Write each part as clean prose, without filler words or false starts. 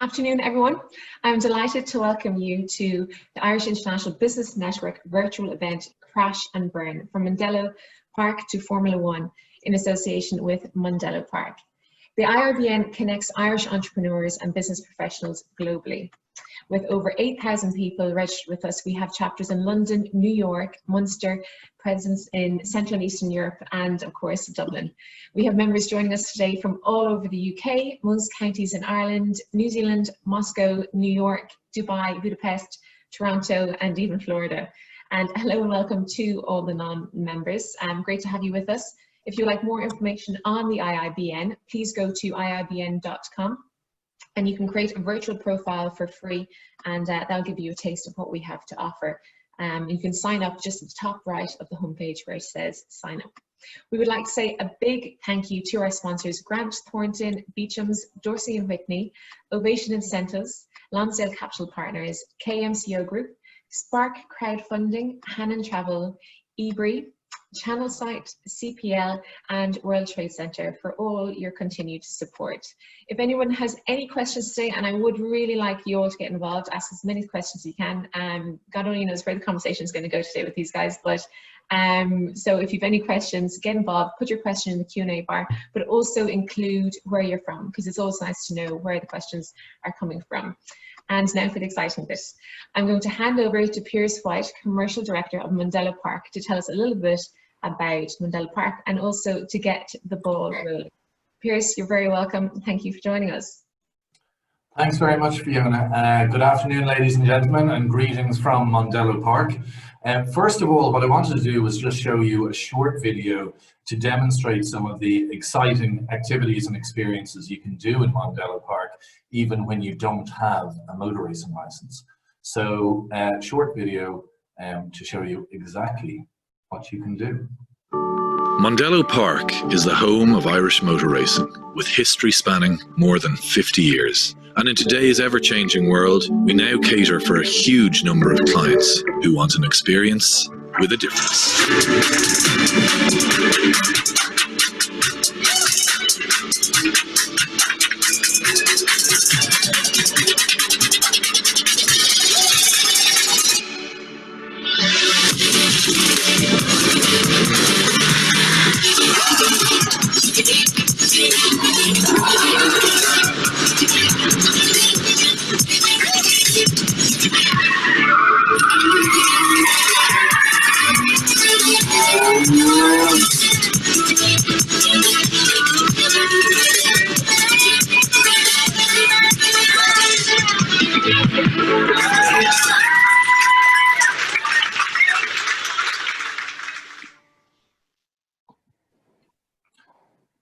Afternoon, everyone. I'm delighted to welcome you to the Irish International Business Network virtual event Crash and Burn from Mondello Park to Formula One in association with Mondello Park. The IIBN connects Irish entrepreneurs and business professionals globally. With over 8,000 people registered with us, we have chapters in London, New York, Munster, presence in Central and Eastern Europe, and of course, Dublin. We have members joining us today from all over the UK, most counties in Ireland, New Zealand, Moscow, New York, Dubai, Budapest, Toronto, and even Florida. And hello and welcome to all the non-members. Great to have you with us. If you'd like more information on the IIBN, please go to iibn.com. And you can create a virtual profile for free, and that'll give you a taste of what we have to offer. You can sign up just at the top right of the homepage where it says sign up. We would like to say a big thank you to our sponsors, Grant Thornton, Beecham's, Dorsey and Whitney, Ovation Incentives, Lonsdale Capital Partners, KMCO Group, Spark Crowdfunding, Hannon Travel, Ebury, Channel Site, CPL, and World Trade Center for all your continued support. If anyone has any questions today, and I would really like you all to get involved, ask as many questions as you can. God only knows where the conversation is going to go today with these guys, but so if you have any questions, get involved, put your question in the Q&A bar, but also include where you're from, because it's always nice to know where the questions are coming from. And now for the exciting bit. I'm going to hand over to Piers White, Commercial Director of Mondello Park, to tell us a little bit about Mondello Park and also to get the ball rolling. Piers, you're very welcome. Thank you for joining us. Thanks very much, Fiona. Good afternoon, ladies and gentlemen, and greetings from Mondello Park. First of all, what I wanted to do was just show you a short video to demonstrate some of the exciting activities and experiences you can do in Mondello Park, even when you don't have a motor racing license. So, short video to show you exactly what you can do. Mondello Park is the home of Irish motor racing, with history spanning more than 50 years. And in today's ever-changing world, we now cater for a huge number of clients who want an experience with a difference.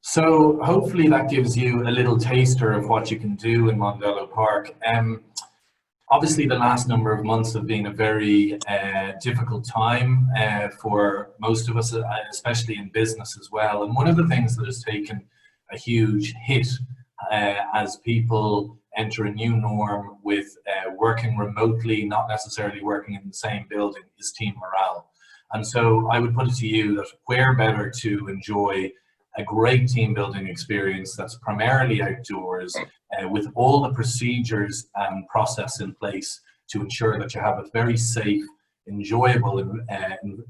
So hopefully that gives you a little taster of what you can do in Mondello Park. Obviously the last number of months have been a very difficult time for most of us, especially in business as well. And one of the things that has taken a huge hit as people enter a new norm with working remotely, not necessarily working in the same building, is team morale. And so I would put it to you that where better to enjoy a great team building experience that's primarily outdoors with all the procedures and process in place to ensure that you have a very safe, enjoyable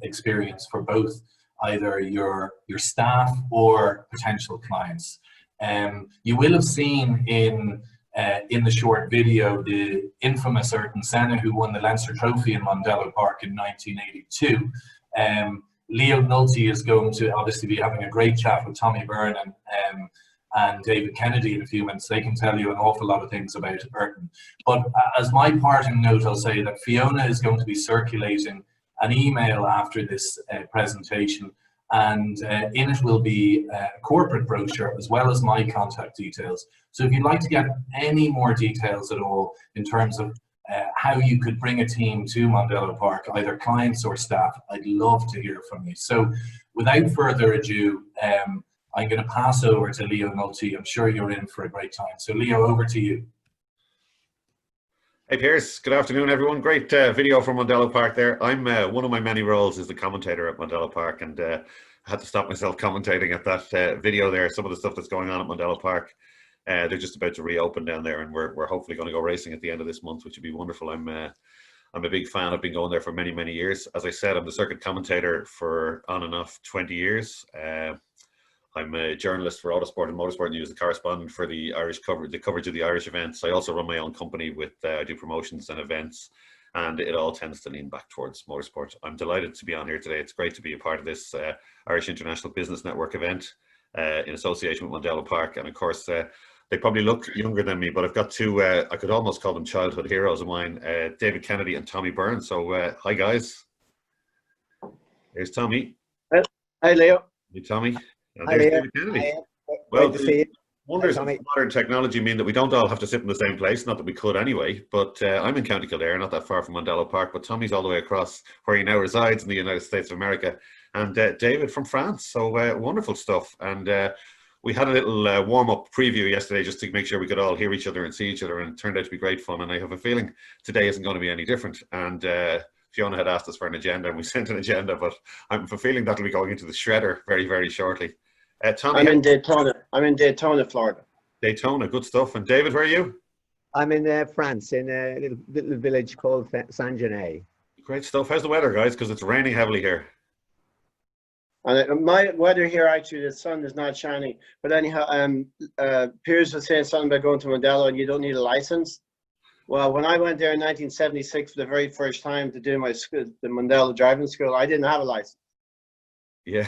experience for both either your staff or potential clients. You will have seen in the short video the infamous Ayrton Senna, who won the Leinster Trophy in Mondello Park in 1982. Leo Nulty is going to obviously be having a great chat with Tommy Byrne and David Kennedy in a few minutes. They can tell you an awful lot of things about Ayrton. But as my parting note, I'll say that Fiona is going to be circulating an email after this presentation, and in it will be a corporate brochure as well as my contact details. So if you'd like to get any more details at all in terms of how you could bring a team to Mondello Park, either clients or staff, I'd love to hear from you. So without further ado, I'm going to pass over to Leo Nulty. I'm sure you're in for a great time. So Leo, over to you. Hey Piers, good afternoon everyone. Great video from Mondello Park there. I'm one of my many roles is the commentator at Mondello Park, and I had to stop myself commentating at that video there, some of the stuff that's going on at Mondello Park. They're just about to reopen down there, and we're hopefully going to go racing at the end of this month, which would be wonderful. I'm a big fan. I've been going there for many, many years. As I said, I'm the circuit commentator for on and off 20 years. I'm a journalist for Autosport and Motorsport News, the correspondent for the Irish the coverage of the Irish events. I also run my own company with I do promotions and events, and it all tends to lean back towards motorsport. I'm delighted to be on here today. It's great to be a part of this Irish International Business Network event in association with Mondello Park. And of course, they probably look younger than me, but I've got two, I could almost call them childhood heroes of mine, David Kennedy and Tommy Byrne. So hi guys. There's Tommy. Hi Leo. Hey Tommy. And Hi there's Leo. David Kennedy. Hi. Well, Great to see you. wonders Hi, of Tommy. modern technology mean that we don't all have to sit in the same place, not that we could anyway, but I'm in County Kildare, not that far from Mondello Park, but Tommy's all the way across where he now resides in the United States of America, and David from France. So wonderful stuff. And we had a little warm-up preview yesterday just to make sure we could all hear each other and see each other, and it turned out to be great fun. And I have a feeling today isn't going to be any different. And Fiona had asked us for an agenda, and we sent an agenda, but I'm have a feeling that'll be going into the shredder very, very shortly. Tommy, I'm in Daytona. I'm in Daytona, Florida. Daytona, good stuff. And David, where are you? I'm in France, in a little village called Saint-Genès. Great stuff. How's the weather, guys? Because it's raining heavily here. And my weather here, actually, the sun is not shining. But anyhow, Piers was saying something about going to Mondello and you don't need a license. Well, when I went there in 1976 for the very first time to do my school, the Mondello driving school, I didn't have a license. Yeah.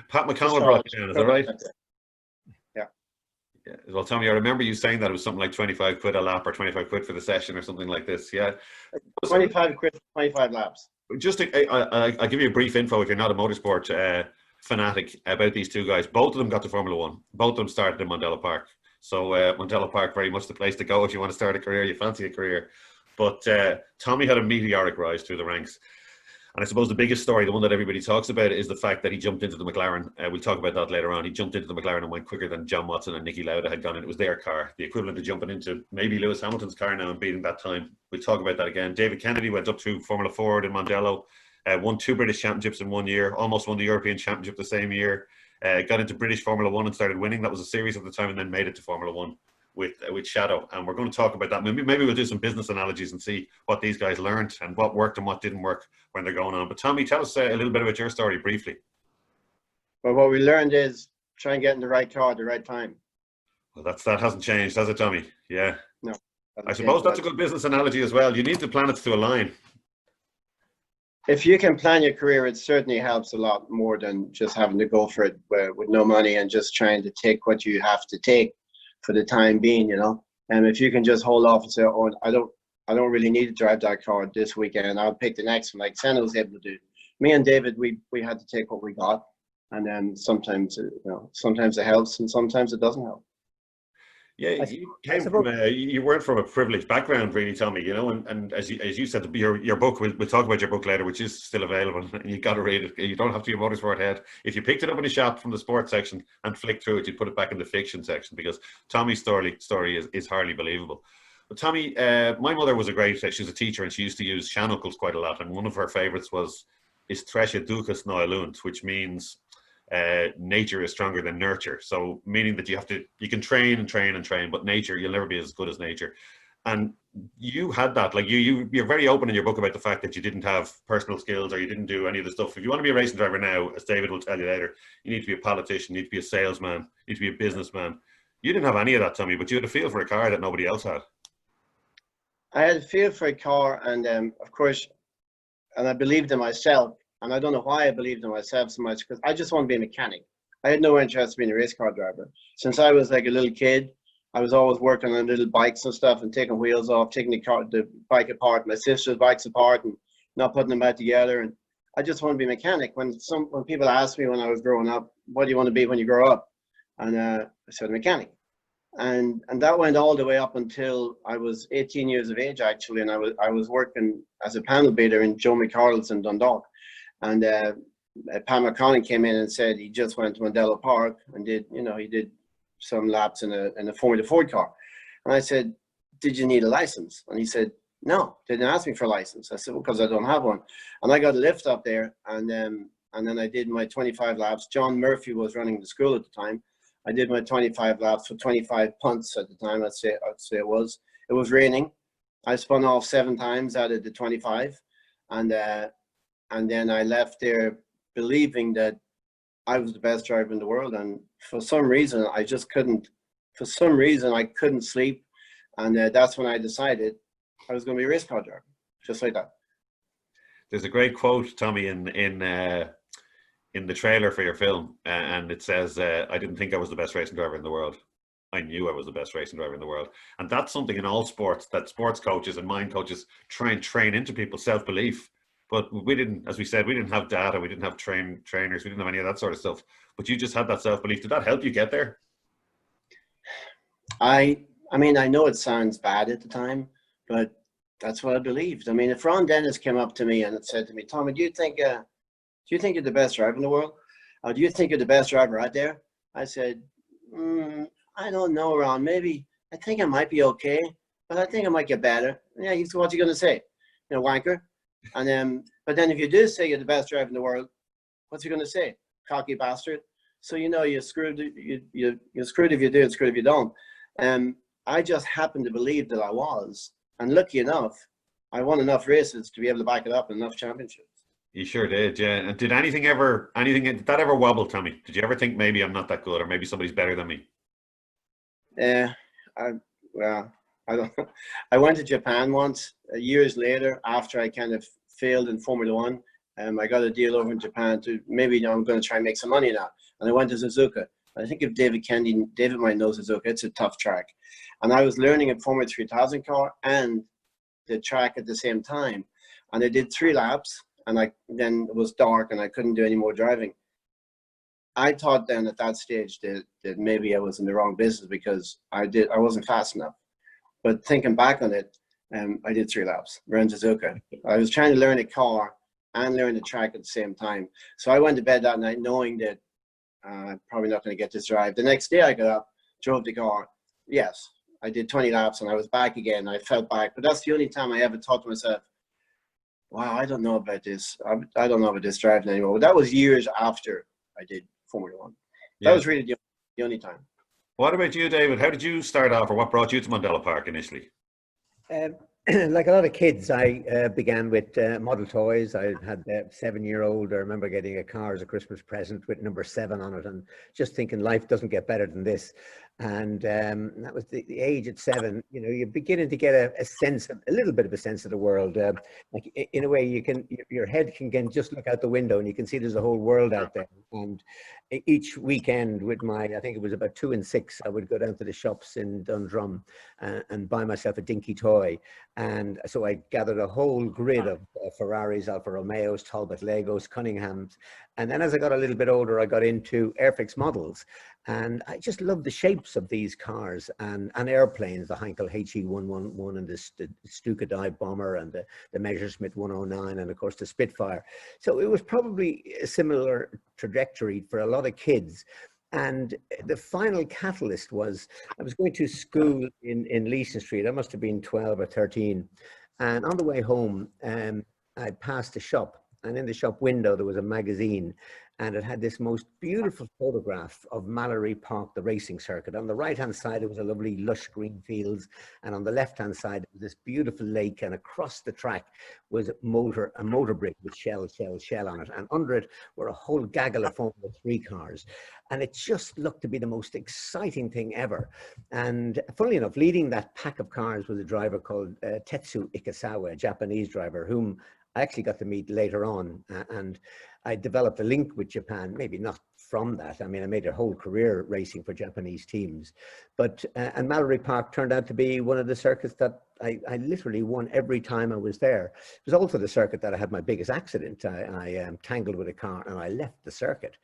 Pat McConnell brought you down, is that right? Yeah. Yeah. Well, Tommy, I remember you saying that it was something like 25 quid a lap or 25 quid for the session or something like this. Yeah. 25 quid for 25 laps. Just I'll give you a brief info if you're not a motorsport fanatic about these two guys. Both of them got to Formula One. Both of them started in Mondello Park. So Mondello Park, very much the place to go if you want to start a career, you fancy a career. But Tommy had a meteoric rise through the ranks. And I suppose the biggest story, the one that everybody talks about, is the fact that he jumped into the McLaren. We'll talk about that later on. He jumped into the McLaren and went quicker than John Watson and Niki Lauda had gone in. It was their car, the equivalent of jumping into maybe Lewis Hamilton's car now and beating that time. We'll talk about that again. David Kennedy went up to Formula Ford in Mondello, won 2 British championships in 1 year, almost won the European Championship the same year, got into British Formula One and started winning. That was a series at the time, and then made it to Formula One with Shadow. And we're going to talk about that. Maybe we'll do some business analogies and see what these guys learned and what worked and what didn't work when they're going on. But Tommy, tell us a little bit about your story briefly. Well, what we learned is try and get in the right car at the right time. Well, that hasn't changed, has it, Tommy? Yeah. No. I suppose that's a good business analogy as well. You need the planets to align. If you can plan your career, it certainly helps a lot more than just having to go for it with no money and just trying to take what you have to take for the time being, you know. And if you can just hold off and say, oh, I don't really need to drive that car this weekend, I'll pick the next one, like Senna was able to do. Me and David, we had to take what we got, and then sometimes it helps and sometimes it doesn't help. Yeah, you came from you weren't from a privileged background, really, Tommy. You know, and as you said, your book. We'll talk about your book later, which is still available, and you got to read it. You don't have to be a motorsport head. If you picked it up in a shop from the sports section and flicked through it, you'd put it back in the fiction section, because Tommy's story is hardly believable. But Tommy, my mother was she was a teacher, and she used to use shanukels quite a lot, and one of her favorites was "Is tresha duchas na lunt," which means nature is stronger than nurture. So meaning that you can train and train and train, but nature, you'll never be as good as nature. And you had that, like you're very open in your book about the fact that you didn't have personal skills, or you didn't do any of the stuff. If you want to be a racing driver now, as David will tell you later, you need to be a politician, you need to be a salesman, you need to be a businessman. You didn't have any of that, Tommy, but you had a feel for a car that nobody else had. I had a feel for a car, and of course, and I believed in myself. And I don't know why I believed in myself so much, because I just want to be a mechanic. I had no interest in being a race car driver. Since I was like a little kid, I was always working on little bikes and stuff and taking wheels off, taking the bike apart, my sister's bikes apart, and not putting them back together. And I just want to be a mechanic. When people asked me when I was growing up, what do you want to be when you grow up? And I said mechanic. And that went all the way up until I was 18 years of age, actually. And I was working as a panel beater in Joe McCardle's in Dundalk. And Pat McConnell came in and said he just went to Mondello Park and he did some laps in a Formula Ford car. And I said, did you need a license? And he said, no, they didn't ask me for a license. I said, well, because I don't have one. And I got a lift up there, and then I did my 25 laps. John Murphy was running the school at the time. I did my 25 laps for 25 punts at the time. I'd say it was. It was raining. I spun off 7 times out of the 25, and then I left there believing that I was the best driver in the world. And for some reason, I just couldn't. For some reason, I couldn't sleep, and that's when I decided I was going to be a race car driver, just like that. There's a great quote, Tommy, in the trailer for your film, and it says, "I didn't think I was the best racing driver in the world. I knew I was the best racing driver in the world." And that's something in all sports that sports coaches and mind coaches try and train into people's self-belief. But we didn't, as we said, we didn't have data, we didn't have trainers, we didn't have any of that sort of stuff. But you just had that self-belief. Did that help you get there? I mean, I know it sounds bad at the time, but that's what I believed. I mean, if Ron Dennis came up to me and it said to me, "Tommy, do you think you're the best driver in the world? Or do you think you're the best driver out there?" I said, "I don't know, Ron. Maybe I think I might be okay, but I think I might get better." Yeah, he said, "What you gonna say? You know, wanker." And then, but then if you do say you're the best driver in the world, what's he gonna say? Cocky bastard. So you know you're screwed. You're screwed if you do, and screwed if you don't. I just happened to believe that I was, and lucky enough, I won enough races to be able to back it up in enough championships. You sure did, yeah. And did anything did that ever wobble, Tommy? Did you ever think maybe I'm not that good, or maybe somebody's better than me? I don't. I went to Japan once, years later, after I kind of failed in Formula One. I got a deal over in Japan to maybe I'm going to try and make some money now. And I went to Suzuka. I think if David might know Suzuka, it's a tough track. And I was learning a Formula 3000 car and the track at the same time. And I did 3 laps, and then it was dark and I couldn't do any more driving. I thought then at that stage that maybe I was in the wrong business because I wasn't fast enough. But thinking back on it, I did 3 laps around Suzuka. I was trying to learn a car and learn the track at the same time. So I went to bed that night knowing that I'm probably not going to get this drive. The next day I got up, drove the car. Yes, I did 20 laps and I was back again. I felt back, but that's the only time I ever thought to myself, wow, I don't know about this. I don't know about this driving anymore. But that was years after I did Formula One. That was really the only time. What about you, David? How did you start off, or what brought you to Mondello Park initially? Like a lot of kids, I began with model toys. I had a 7-year-old. I remember getting a car as a Christmas present with number 7 on it, and just thinking life doesn't get better than this. And that was the age at 7. You know, you're beginning to get a little bit of a sense of the world. Like in a way, your head can just look out the window and you can see there's a whole world out there. And each weekend with I think it was about 2 and 6, I would go down to the shops in Dundrum and buy myself a dinky toy. And so I gathered a whole grid of Ferraris, Alfa Romeos, Talbot Legos, Cunninghams. And then as I got a little bit older, I got into Airfix models. And I just loved the shapes of these cars and airplanes, the Heinkel HE111 and the Stuka dive bomber and the Messerschmitt 109 and of course the Spitfire. So it was probably a similar trajectory for a lot of kids. And the final catalyst was I was going to school in Leeson Street. I must have been 12 or 13. And on the way home, I passed a shop. And in the shop window, there was a magazine. And it had this most beautiful photograph of Mallory Park, the racing circuit. On the right-hand side, it was a lovely lush green fields. And on the left-hand side, this beautiful lake. And across the track was a motor bridge with shell on it. And under it were a whole gaggle of Formula 3 cars. And it just looked to be the most exciting thing ever. And funnily enough, leading that pack of cars was a driver called Tetsu Ikasawa, a Japanese driver, whom I actually got to meet later on, and I developed a link with Japan, maybe not from that. I mean, I made a whole career racing for Japanese teams, but, and Mallory Park turned out to be one of the circuits that I literally won every time I was there. It was also the circuit that I had my biggest accident. I tangled with a car and I left the circuit.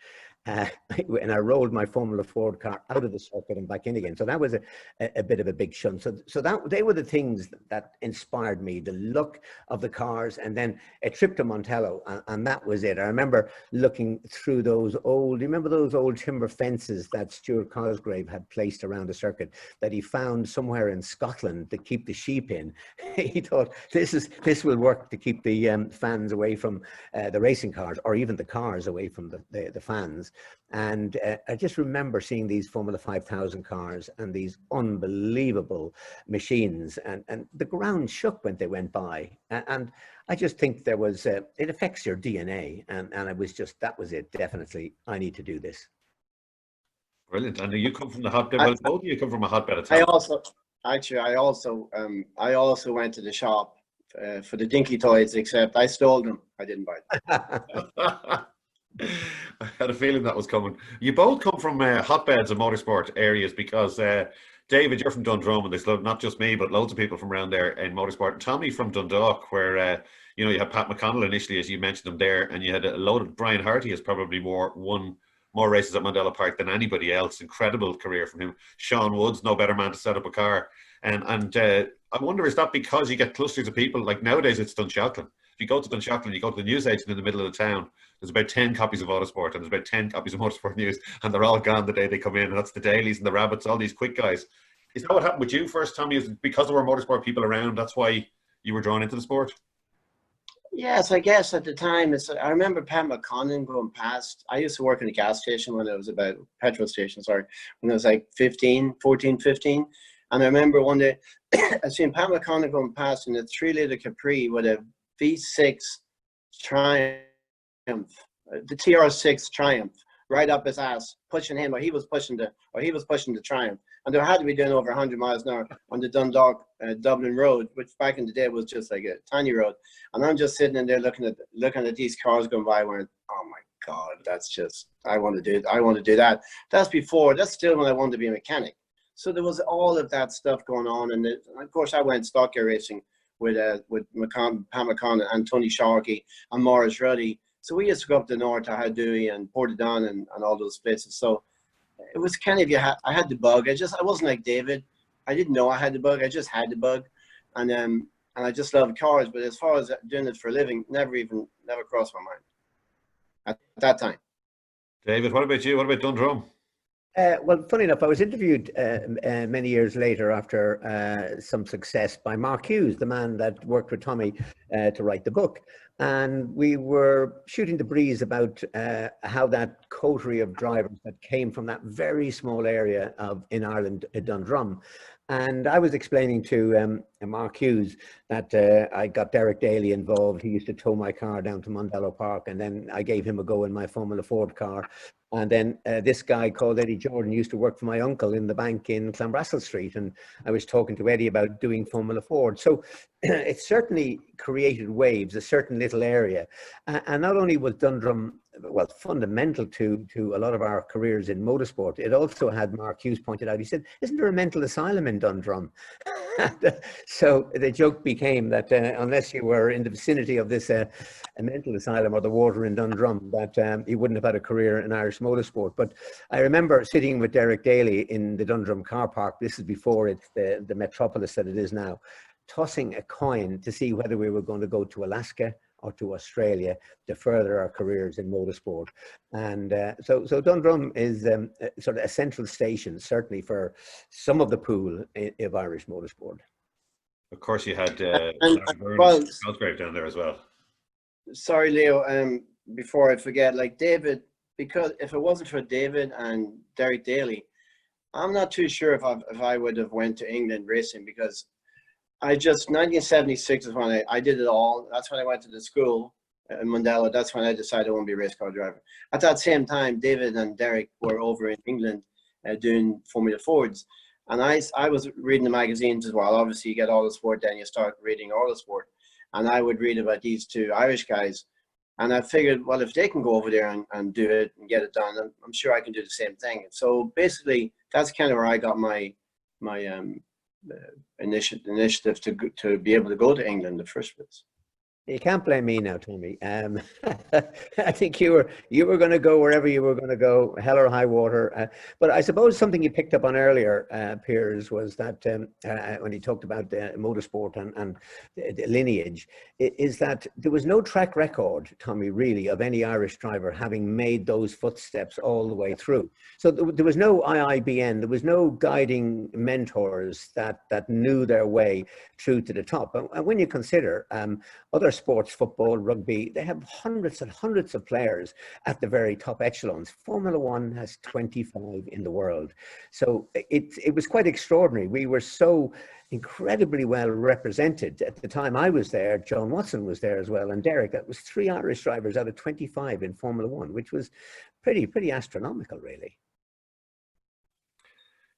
And I rolled my Formula Ford car out of the circuit and back in again. So that was a bit of a big shunt. So they were the things that inspired me, the look of the cars, and then a trip to Mondello, and that was it. I remember looking through those old, do you remember those old timber fences that Stuart Cosgrave had placed around the circuit that he found somewhere in Scotland to keep the sheep in? He thought, this will work to keep the fans away from the racing cars, or even the cars away from the fans. miles. And I just remember seeing these Formula 5000 cars and these unbelievable machines, and the ground shook when they went by. And I just think there was, it affects your DNA. And it was just, that was it, definitely, I need to do this. Brilliant. And you come from the hotbed, well, both of you come from a hotbed of I talent. also, actually, I also went to the shop for the dinky toys, except I stole them. I didn't buy them. I had a feeling that was coming. You both come from hotbeds of motorsport areas because David, you're from Dundrum, and there's not just me, but loads of people from around there in motorsport. And Tommy from Dundalk, where you had Pat McConnell initially, as you mentioned him there, and you had a load of Brian Harty has probably won more races at Mondello Park than anybody else. Incredible career from him. Sean Woods, no better man to set up a car. And I wonder, is that because you get clusters of people? Like nowadays, it's Dunshaughlin. If you go to Dunshaughlin, you go to the newsagent in the middle of the town, there's about 10 copies of Autosport and there's about 10 copies of Motorsport News, and they're all gone the day they come in. And that's the dailies and the rabbits, all these quick guys. Is that what happened with you first, Tommy? Is it because there were motorsport people around, that's why you were drawn into the sport? Yes, I guess at the time, I remember Pat McConnell going past. I used to work in a gas station when I was about, petrol station, sorry, when I was like 15. And I remember one day, I seen Pat McConnell going past in a 3-litre Capri with a V6 Triumph, the TR6 Triumph, right up his ass, pushing him, or he was pushing the Triumph. And they had to be doing over 100 miles an hour on the Dundalk Dublin road, which back in the day was just like a tiny road. And I'm just sitting in there looking at these cars going by, going, oh my God, that's just, I want to do that. That's still when I wanted to be a mechanic. So there was all of that stuff going on, and of course I went stock car racing with Pat McConnell and Tony Sharkey and Morris Ruddy. So we used to go up the north to Howdewey and Portadown and all those places. So it was kind of, I had the bug. I wasn't like David. I didn't know I had the bug. I just had the bug, and I just loved cars. But as far as doing it for a living, never crossed my mind at that time. David, what about you? What about Dundrum? Well, funny enough, I was interviewed many years later after some success by Mark Hughes, the man that worked with Tommy to write the book. And we were shooting the breeze about how that coterie of drivers that came from that very small area in Ireland, Dundrum. And I was explaining to Mark Hughes that I got Derek Daly involved. He used to tow my car down to Mondello Park, and then I gave him a go in my Formula Ford car. And then this guy called Eddie Jordan used to work for my uncle in the bank in Clanbrassil Street. And I was talking to Eddie about doing Formula Ford. So it certainly created waves, a certain little area. And not only was Dundrum, well, fundamental to a lot of our careers in motorsport, it also had, Mark Hughes pointed out, he said, isn't there a mental asylum in Dundrum? So the joke became that unless you were in the vicinity of this a mental asylum or the water in Dundrum, that you wouldn't have had a career in Irish motorsport. But I remember sitting with Derek Daly in the Dundrum car park. This is before it's the metropolis that it is now, tossing a coin to see whether we were going to go to Alaska or to Australia to further our careers in motorsport. And so Dundrum is sort of a central station, certainly for some of the pool of Irish motorsport. Of course, you had Byrne down there as well. Sorry, Leo, before I forget, like David, because if it wasn't for David and Derek Daly, I'm not too sure if I would have went to England racing, because 1976 is when I did it all. That's when I went to the school in Mondello. That's when I decided I want to be a race car driver. At that same time, David and Derek were over in England doing Formula Fords. And I was reading the magazines as well. Obviously, you get all the sport, then you start reading all the sport. And I would read about these two Irish guys. And I figured, well, if they can go over there and do it and get it done, I'm sure I can do the same thing. So basically, that's kind of where I got my initiative to be able to go to England in the first place. You can't blame me now, Tommy. I think you were going to go wherever you were going to go, hell or high water. But I suppose something you picked up on earlier, Piers, was that when he talked about motorsport and the lineage, is that there was no track record, Tommy, really, of any Irish driver having made those footsteps all the way through. So there was no IIBN, there was no guiding mentors that knew their way through to the top. And when you consider other sports, football, rugby, they have hundreds and hundreds of players at the very top echelons. Formula One has 25 in the world. So it was quite extraordinary. We were so incredibly well represented. At the time I was there, John Watson was there as well, and Derek. That was 3 Irish drivers out of 25 in Formula One, which was pretty astronomical, really.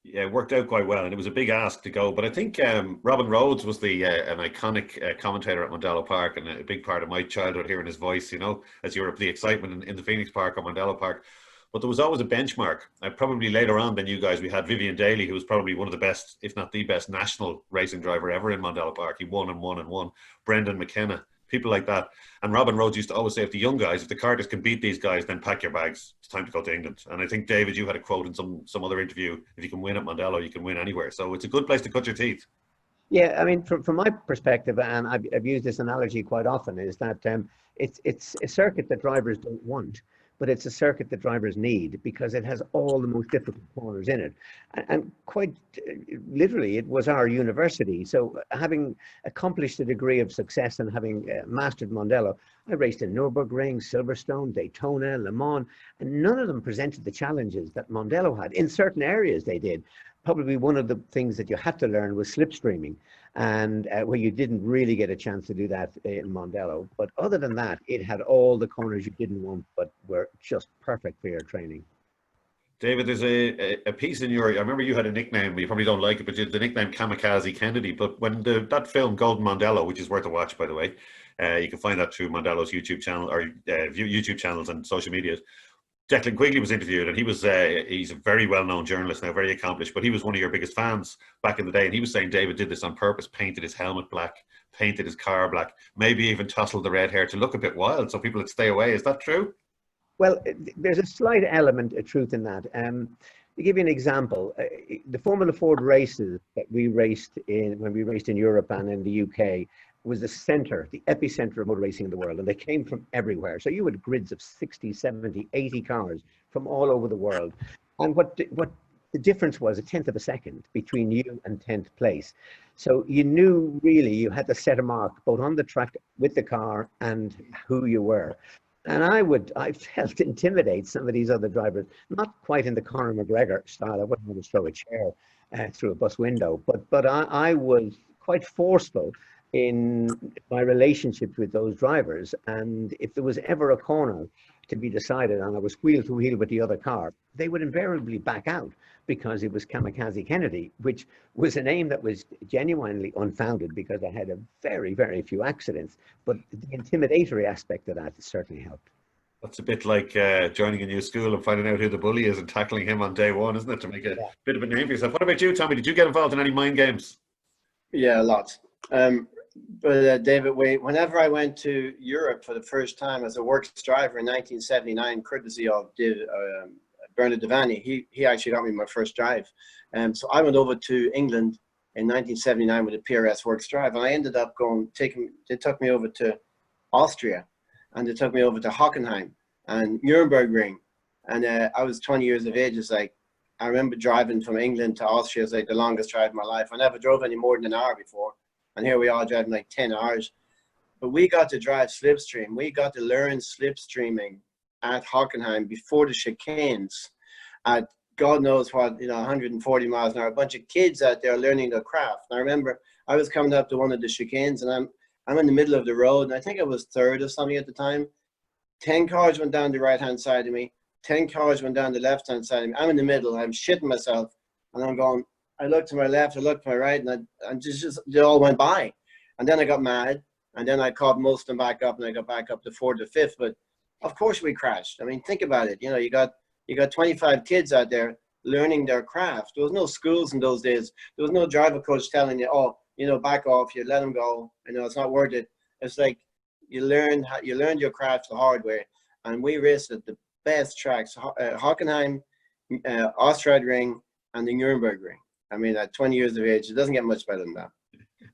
Yeah, it worked out quite well, and it was a big ask to go. But I think Robin Rhodes was an iconic commentator at Mondello Park, and a big part of my childhood hearing his voice, you know, as you were the excitement in the Phoenix Park or Mondello Park. But there was always a benchmark. Probably later on than you guys, we had Vivian Daly, who was probably one of the best, if not the best, national racing driver ever in Mondello Park. He won and won and won. Brendan McKenna, people like that. And Robin Rhodes used to always say, if the young guys, if the karters can beat these guys, then pack your bags. It's time to go to England. And I think, David, you had a quote in some other interview, if you can win at Mondello, you can win anywhere. So it's a good place to cut your teeth. Yeah, I mean, from my perspective, and I've used this analogy quite often, is that it's a circuit that drivers don't want, but it's a circuit that drivers need because it has all the most difficult corners in it. And quite literally, it was our university. So having accomplished a degree of success and having mastered Mondello, I raced in Nürburgring, Silverstone, Daytona, Le Mans, and none of them presented the challenges that Mondello had. In certain areas they did. Probably one of the things that you had to learn was slipstreaming, and where you didn't really get a chance to do that in Mondello. But other than that, it had all the corners you didn't want, but were just perfect for your training. David, there's a piece in your, I remember you had a nickname, you probably don't like it, but you had the nickname Kamikaze Kennedy. But when that film Golden Mondello, which is worth a watch, by the way, you can find that through Mondello's YouTube channel or YouTube channels and social media. Declan Quigley was interviewed, and he's a very well-known journalist now, very accomplished, but he was one of your biggest fans back in the day, and he was saying David did this on purpose, painted his helmet black, painted his car black, maybe even tousled the red hair to look a bit wild so people would stay away. Is that true? Well, there's a slight element of truth in that. To give you an example, the Formula Ford races that we raced in, when we raced in Europe and in the UK, was the center, the epicenter of motor racing in the world, and they came from everywhere. So you had grids of 60, 70, 80 cars from all over the world. And what the difference was, 1/10 of a second between you and 10th place. So you knew really you had to set a mark both on the track with the car and who you were. And I felt intimidate some of these other drivers, not quite in the Conor McGregor style. I wouldn't want to throw a chair through a bus window, but I was quite forceful in my relationships with those drivers. And if there was ever a corner to be decided and I was wheel to wheel with the other car, they would invariably back out because it was Kamikaze Kennedy, which was a name that was genuinely unfounded because I had a very, very few accidents. But the intimidatory aspect of that certainly helped. That's a bit like joining a new school and finding out who the bully is and tackling him on day one, isn't it, to make a bit of a name for yourself? What about you, Tommy? Did you get involved in any mind games? Yeah, a lot. But David, whenever I went to Europe for the first time as a works driver in 1979, courtesy of Byrne he actually got me my first drive. So I went over to England in 1979 with a PRS works drive, and I ended up they took me over to Austria, and they took me over to Hockenheim and Nürburgring, and I was 20 years of age. It's like, I remember driving from England to Austria. It's like the longest drive of my life. I never drove any more than an hour before. And here we are driving like 10 hours. But we got to drive slipstream. We got to learn slipstreaming at Hockenheim before the chicanes at God knows what, 140 miles an hour. A bunch of kids out there learning their craft. And I remember I was coming up to one of the chicanes, and I'm in the middle of the road, and I think I was third or something at the time. 10 cars went down the right-hand side of me. 10 cars went down the left-hand side of me. I'm in the middle. I'm shitting myself. And I'm going, I looked to my left, I looked to my right, and they all went by. And then I got mad, and then I caught most of them back up, and I got back up to 4th or 5th. But of course we crashed. I mean, think about it. You got 25 kids out there learning their craft. There was no schools in those days. There was no driver coach telling you, back off, you let them go. It's not worth it. It's like you learned your craft the hard way. And we raced at the best tracks, Hockenheim, Ostradring, and the Nürburgring. I mean, at 20 years of age, it doesn't get much better than that.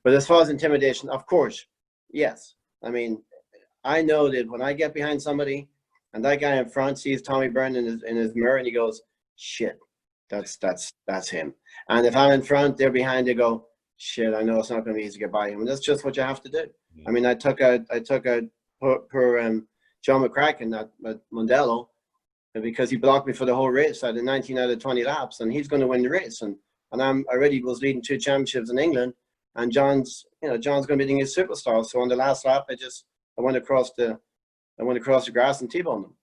But as far as intimidation, of course, yes. I mean, I know that when I get behind somebody and that guy in front sees Tommy Byrne in his mirror and he goes, shit, that's him. And if I'm in front, they're behind, they go, shit, I know it's not going to be easy to get by him. And that's just what you have to do. I mean, I took out poor John McCracken at Mondello because he blocked me for the whole race. I had 19 out of 20 laps, and he's going to win the race. And I already was leading 2 championships in England, and John's going to be being a superstar. So on the last lap, I went across the grass and T-boned him.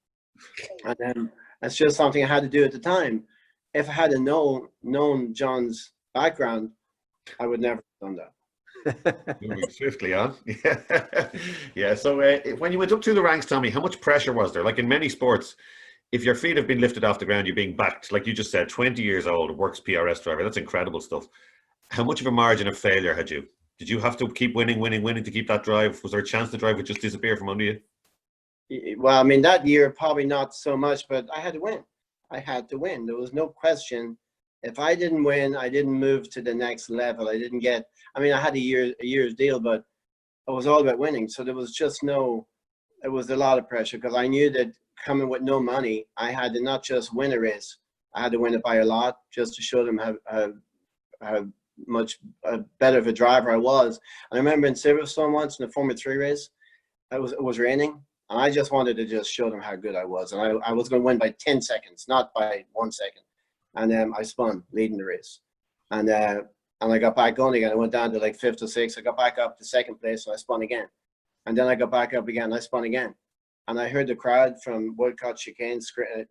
And then it's just something I had to do at the time. If I had known John's background, I would never have done that. Moving swiftly on. Yeah. So when you went up through the ranks, Tommy, how much pressure was there? Like in many sports, if your feet have been lifted off the ground, you're being backed, like you just said, 20 years old, works PRS driver. That's incredible stuff. How much of a margin of failure had you? Did you have to keep winning to keep that drive? Was there a chance the drive would just disappear from under you? Well, I mean, that year, probably not so much, but I had to win. I had to win. There was no question. If I didn't win, I didn't move to the next level. I didn't get, I mean, I had a year's deal, but it was all about winning. So there was just it was a lot of pressure because I knew that coming with no money, I had to not just win a race, I had to win it by a lot just to show them how much better of a driver I was. I remember in Silverstone once in the Formula 3 race, it was raining, and I just wanted to just show them how good I was. And I was going to win by 10 seconds, not by 1 second. And I spun, leading the race. And I got back going again. I went down to like 5th or 6th. I got back up to 2nd place, so I spun again. And then I got back up again, and I spun again. And I heard the crowd from Woodcote Chicane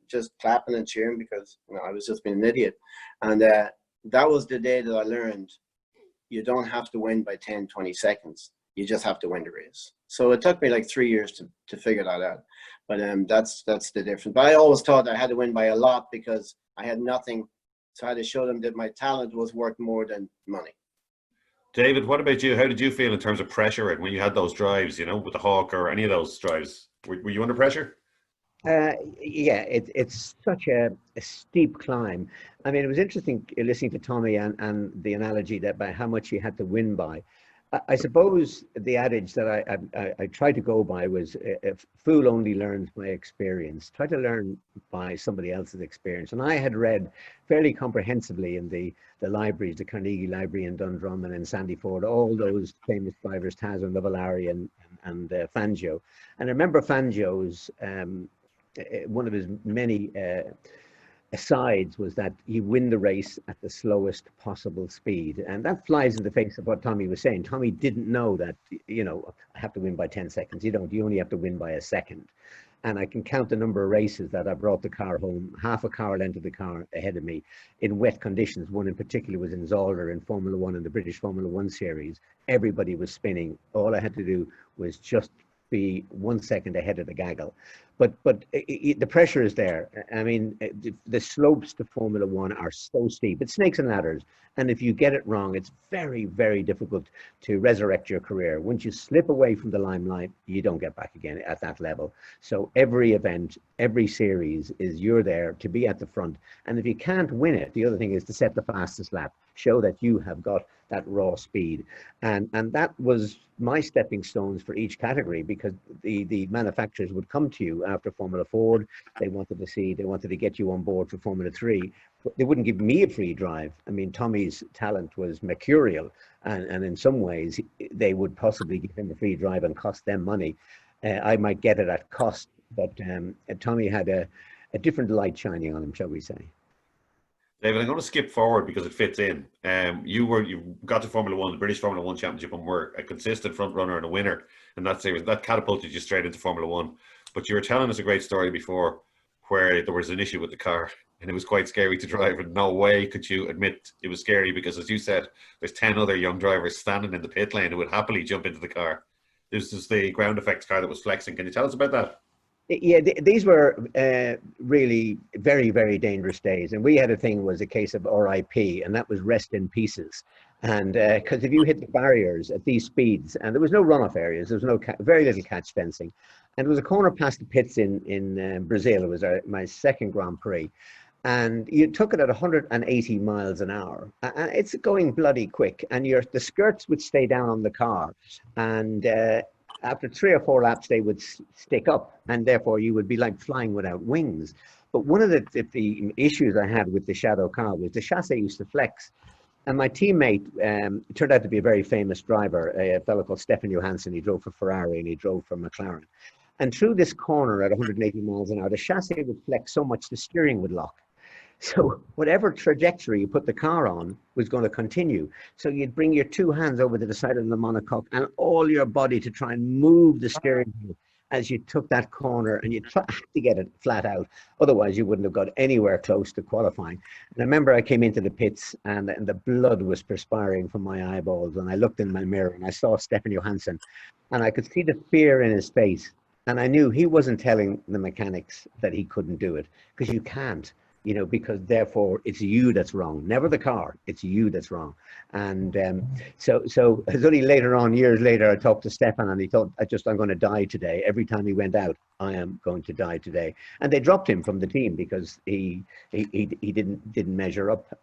just clapping and cheering because I was just being an idiot. And that was the day that I learned you don't have to win by 10, 20 seconds. You just have to win the race. So it took me like 3 years to figure that out. But that's the difference. But I always thought I had to win by a lot because I had nothing. So I had to show them that my talent was worth more than money. David, what about you? How did you feel in terms of pressure when you had those drives, with the Hawk or any of those drives? Were you under pressure? Yeah, it's such a steep climb. I mean, it was interesting listening to Tommy and the analogy that by how much you had to win by. I suppose the adage that I tried to go by was if fool only learns by experience. Try to learn by somebody else's experience. And I had read fairly comprehensively in the libraries, the Carnegie Library in Dundrum and in Sandyford, all those famous drivers, Taz and Lavallari and Fangio. And I remember Fangio's, one of his many asides was that you win the race at the slowest possible speed. And that flies in the face of what Tommy was saying. Tommy didn't know that, I have to win by 10 seconds. You only have to win by a second. And I can count the number of races that I brought the car home, half a car length of the car ahead of me in wet conditions. One in particular was in Zolder in Formula 1 in the British Formula 1 series. Everybody was spinning. All I had to do was just be 1 second ahead of the gaggle. But the pressure is there. I mean, the slopes to Formula 1 are so steep. It's snakes and ladders. And if you get it wrong, it's very, very difficult to resurrect your career. Once you slip away from the limelight, you don't get back again at that level. So every event, every series you're there to be at the front. And if you can't win it, the other thing is to set the fastest lap. Show that you have got that raw speed. And that was my stepping stones for each category, because the manufacturers would come to you after Formula Ford. They wanted to get you on board for Formula 3. But they wouldn't give me a free drive. I mean, Tommy's talent was mercurial. And in some ways, they would possibly give him a free drive and cost them money. I might get it at cost, but Tommy had a different light shining on him, shall we say. David, I'm going to skip forward because it fits in. You got to Formula 1, the British Formula 1 Championship, and were a consistent front runner and a winner in that series. That catapulted you straight into Formula 1. But you were telling us a great story before where there was an issue with the car and it was quite scary to drive, and no way could you admit it was scary because, as you said, there's 10 other young drivers standing in the pit lane who would happily jump into the car. This is the ground effects car that was flexing. Can you tell us about that? Yeah, these were really very, very dangerous days. And we had was a case of RIP, and that was rest in pieces. And because if you hit the barriers at these speeds, and there was no runoff areas, there was very little catch fencing. And there was a corner past the pits in Brazil. It was my second Grand Prix. And you took it at 180 miles an hour. And it's going bloody quick. And the skirts would stay down on the car. And after 3 or 4 laps, they would stick up, and therefore you would be like flying without wings. But one of the issues I had with the Shadow car was the chassis used to flex. And my teammate turned out to be a very famous driver, a fellow called Stefan Johansson. He drove for Ferrari and he drove for McLaren. And through this corner at 180 miles an hour, the chassis would flex so much the steering would lock. So whatever trajectory you put the car on was going to continue. So you'd bring your two hands over to the side of the monocoque and all your body to try and move the steering wheel as you took that corner, and you had to get it flat out. Otherwise, you wouldn't have got anywhere close to qualifying. And I remember I came into the pits and the blood was perspiring from my eyeballs. And I looked in my mirror and I saw Stefan Johansson and I could see the fear in his face. And I knew he wasn't telling the mechanics that he couldn't do it, because you can't. You know, because therefore it's you that's wrong, never the car, it's you that's wrong. And so it's only later on, years later, I talked to Stefan and he thought, I'm going to die today. Every time he went out, I am going to die today. And they dropped him from the team because he didn't measure up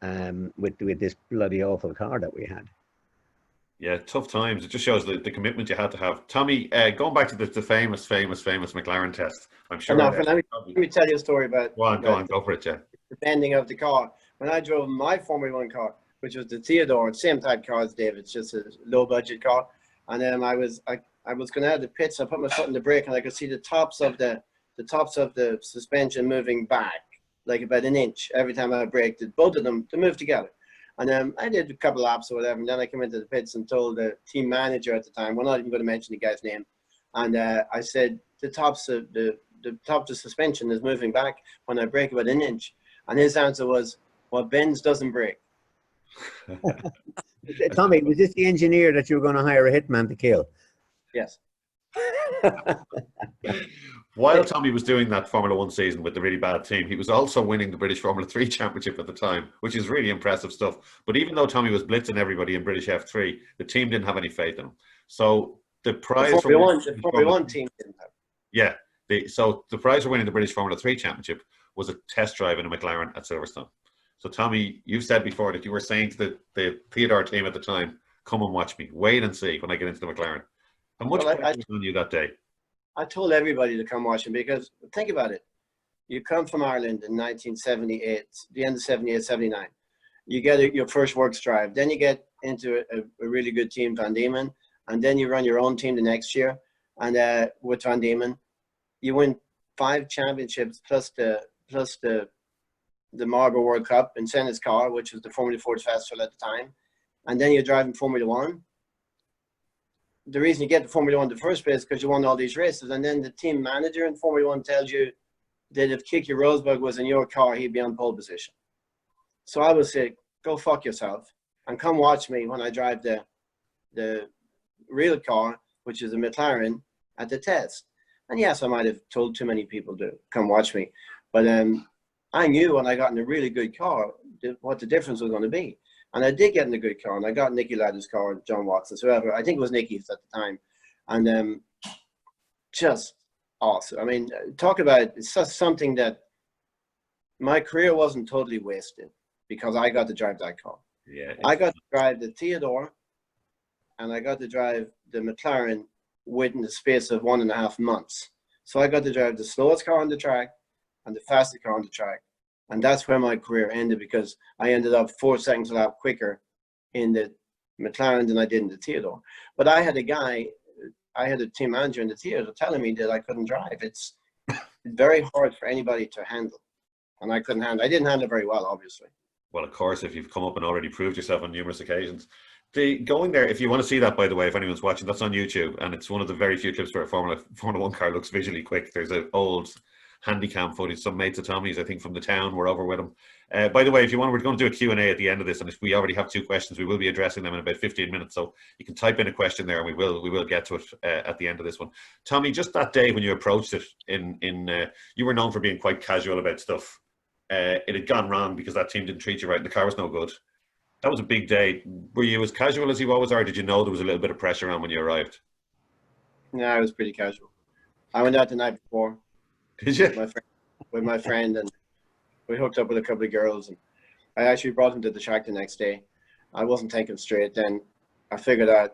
with this bloody awful car that we had. Yeah, tough times. It just shows the commitment you had to have. Tommy, going back to the famous McLaren test, I'm sure. No, let me tell you a story about. Go on, go for it, yeah. The bending of the car. When I drove my Formula One car, which was the Theodore, same type car as David's, just a low budget car, and then I was going out of the pits. I put my foot in the brake, and I could see the tops of the suspension moving back like about an inch every time I braked. Both of them to move together. And I did a couple laps or whatever, and then I came into the pits and told the team manager at the time, we're not even going to mention the guy's name, and I said the top of the suspension is moving back when I brake about an inch, and his answer was, well, bends doesn't break. Tommy, was this the engineer that you were going to hire a hitman to kill? Yes. While Tommy was doing that Formula One season with the really bad team, he was also winning the British Formula 3 Championship at the time, which is really impressive stuff. But even though Tommy was blitzing everybody in British F3, the team didn't have any faith in him. So the prize the Formula One team didn't have. Yeah. So the prize for winning the British Formula 3 Championship was a test drive in a McLaren at Silverstone. So Tommy, you've said before that you were saying to the Theodore team at the time, come and watch me. Wait and see when I get into the McLaren. How much pressure was on you that day? I told everybody to come watch him, because think about it. You come from Ireland in 1978, the end of 78, 79. You get your first works drive. Then you get into a really good team, Van Diemen. And then you run your own team the next year. And with Van Diemen, you win 5 championships plus the Marlboro World Cup in Senna's car, which was the Formula Ford Festival at the time. And then you're driving Formula One. The reason you get to Formula One in the first place is because you won all these races, and then the team manager in Formula One tells you that if Kiki Rosberg was in your car, he'd be on pole position. So I would say, go fuck yourself and come watch me when I drive the real car, which is a McLaren, at the test. And yes, I might have told too many people to come watch me, but I knew when I got in a really good car what the difference was going to be. And I did get in a good car, and I got Nicky Lauda's car, John Watson's, whoever. I think it was Nicky's at the time. And just awesome. I mean, talk about, it's just something that my career wasn't totally wasted because I got to drive that car. Yeah. I got to drive the Theodore, and I got to drive the McLaren within the space of 1.5 months. So I got to drive the slowest car on the track and the fastest car on the track. And that's where my career ended, because I ended up 4 seconds a lap quicker in the McLaren than I did in the Theodore. But I had a team manager in the Theodore telling me that I couldn't drive. It's very hard for anybody to handle. And I couldn't handle. I didn't handle it very well, obviously. Well, of course, if you've come up and already proved yourself on numerous occasions. Going there, if you want to see that, by the way, if anyone's watching, that's on YouTube. And it's one of the very few clips where a Formula One car looks visually quick. There's an old handycam footage, some mates of Tommy's, I think, from the town were over with him. By the way, if you want, we're going to do a Q&A at the end of this, and if we already have 2 questions, we will be addressing them in about 15 minutes, so you can type in a question there and we will get to it at the end of this one. Tommy, just that day when you approached it, you were known for being quite casual about stuff. It had gone wrong because that team didn't treat you right and the car was no good. That was a big day. Were you as casual as you always are? Did you know there was a little bit of pressure on when you arrived? No, I was pretty casual. I went out the night before. Did you? With my friend, and we hooked up with a couple of girls, and I actually brought him to the track the next day. I wasn't thinking straight then. I figured out,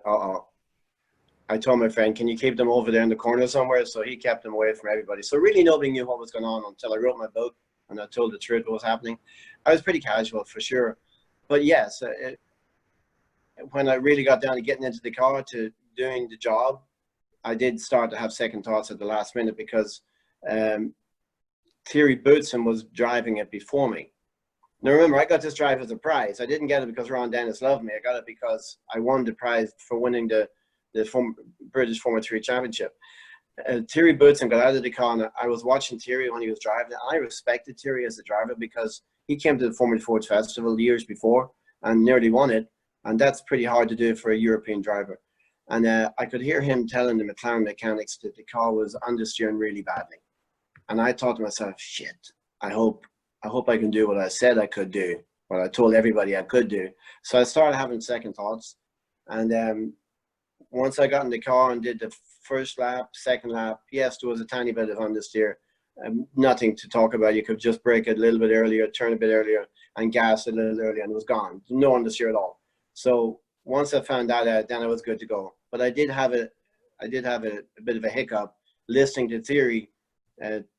I told my friend, can you keep them over there in the corner somewhere? So he kept them away from everybody. So really nobody knew what was going on until I wrote my book and I told the truth what was happening. I was pretty casual for sure. But yes, when I really got down to getting into the car to doing the job, I did start to have second thoughts at the last minute because Thierry Boutsen was driving it before me. Now remember, I got this drive as a prize. I didn't get it because Ron Dennis loved me. I got it because I won the prize for winning the British Formula 3 Championship. Thierry Boutsen got out of the car, and I was watching Thierry when he was driving it. I respected Thierry as a driver because he came to the Formula Ford Festival years before and nearly won it. And that's pretty hard to do for a European driver. And I could hear him telling the McLaren mechanics that the car was understeering really badly. And I thought to myself, shit, I hope I can do what I said I could do, what I told everybody I could do. So I started having second thoughts. And once I got in the car and did the first lap, second lap, yes, there was a tiny bit of understeer. Nothing to talk about. You could just brake it a little bit earlier, turn a bit earlier, and gas a little earlier, and it was gone. No understeer at all. So once I found that out, then I was good to go. But I did have a bit of a hiccup listening to Thierry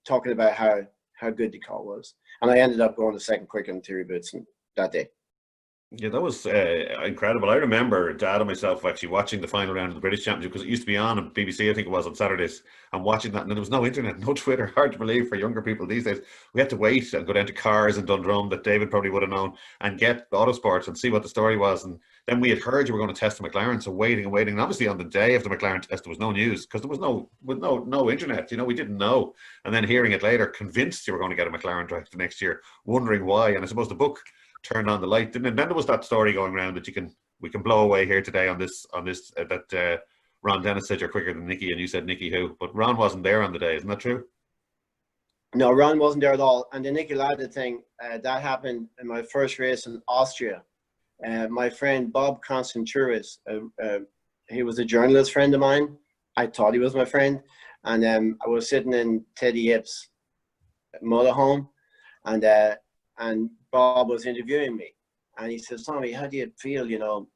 talking about how good the car was, and I ended up going to second quicker than Thierry Boutsen that day. Yeah, that was incredible. I remember Dad and myself actually watching the final round of the British Championship because it used to be on BBC, I think it was, on Saturdays, and watching that. And there was no internet, no Twitter. Hard to believe for younger people these days. We had to wait and go down to Cars in Dundrum that David probably would have known and get Autosport and see what the story was. And then we had heard you were going to test the McLaren, so waiting and waiting. And obviously on the day of the McLaren test, there was no news because there was no internet. You know, we didn't know. And then hearing it later, convinced you were going to get a McLaren drive the next year, wondering why. And I suppose the book turned on the light, didn't it? And then there was that story going around that we can blow away here today on this that Ron Dennis said you're quicker than Nicky, and you said Nicky who, but Ron wasn't there on the day, isn't that true? No, Ron wasn't there at all. And the Nicky Lauda thing, that happened in my first race in Austria. My friend Bob Constanturis, he was a journalist friend of mine. I thought he was my friend, and I was sitting in Teddy Ip's motorhome, and Bob was interviewing me, and he says, "Tommy, how do you feel, you know,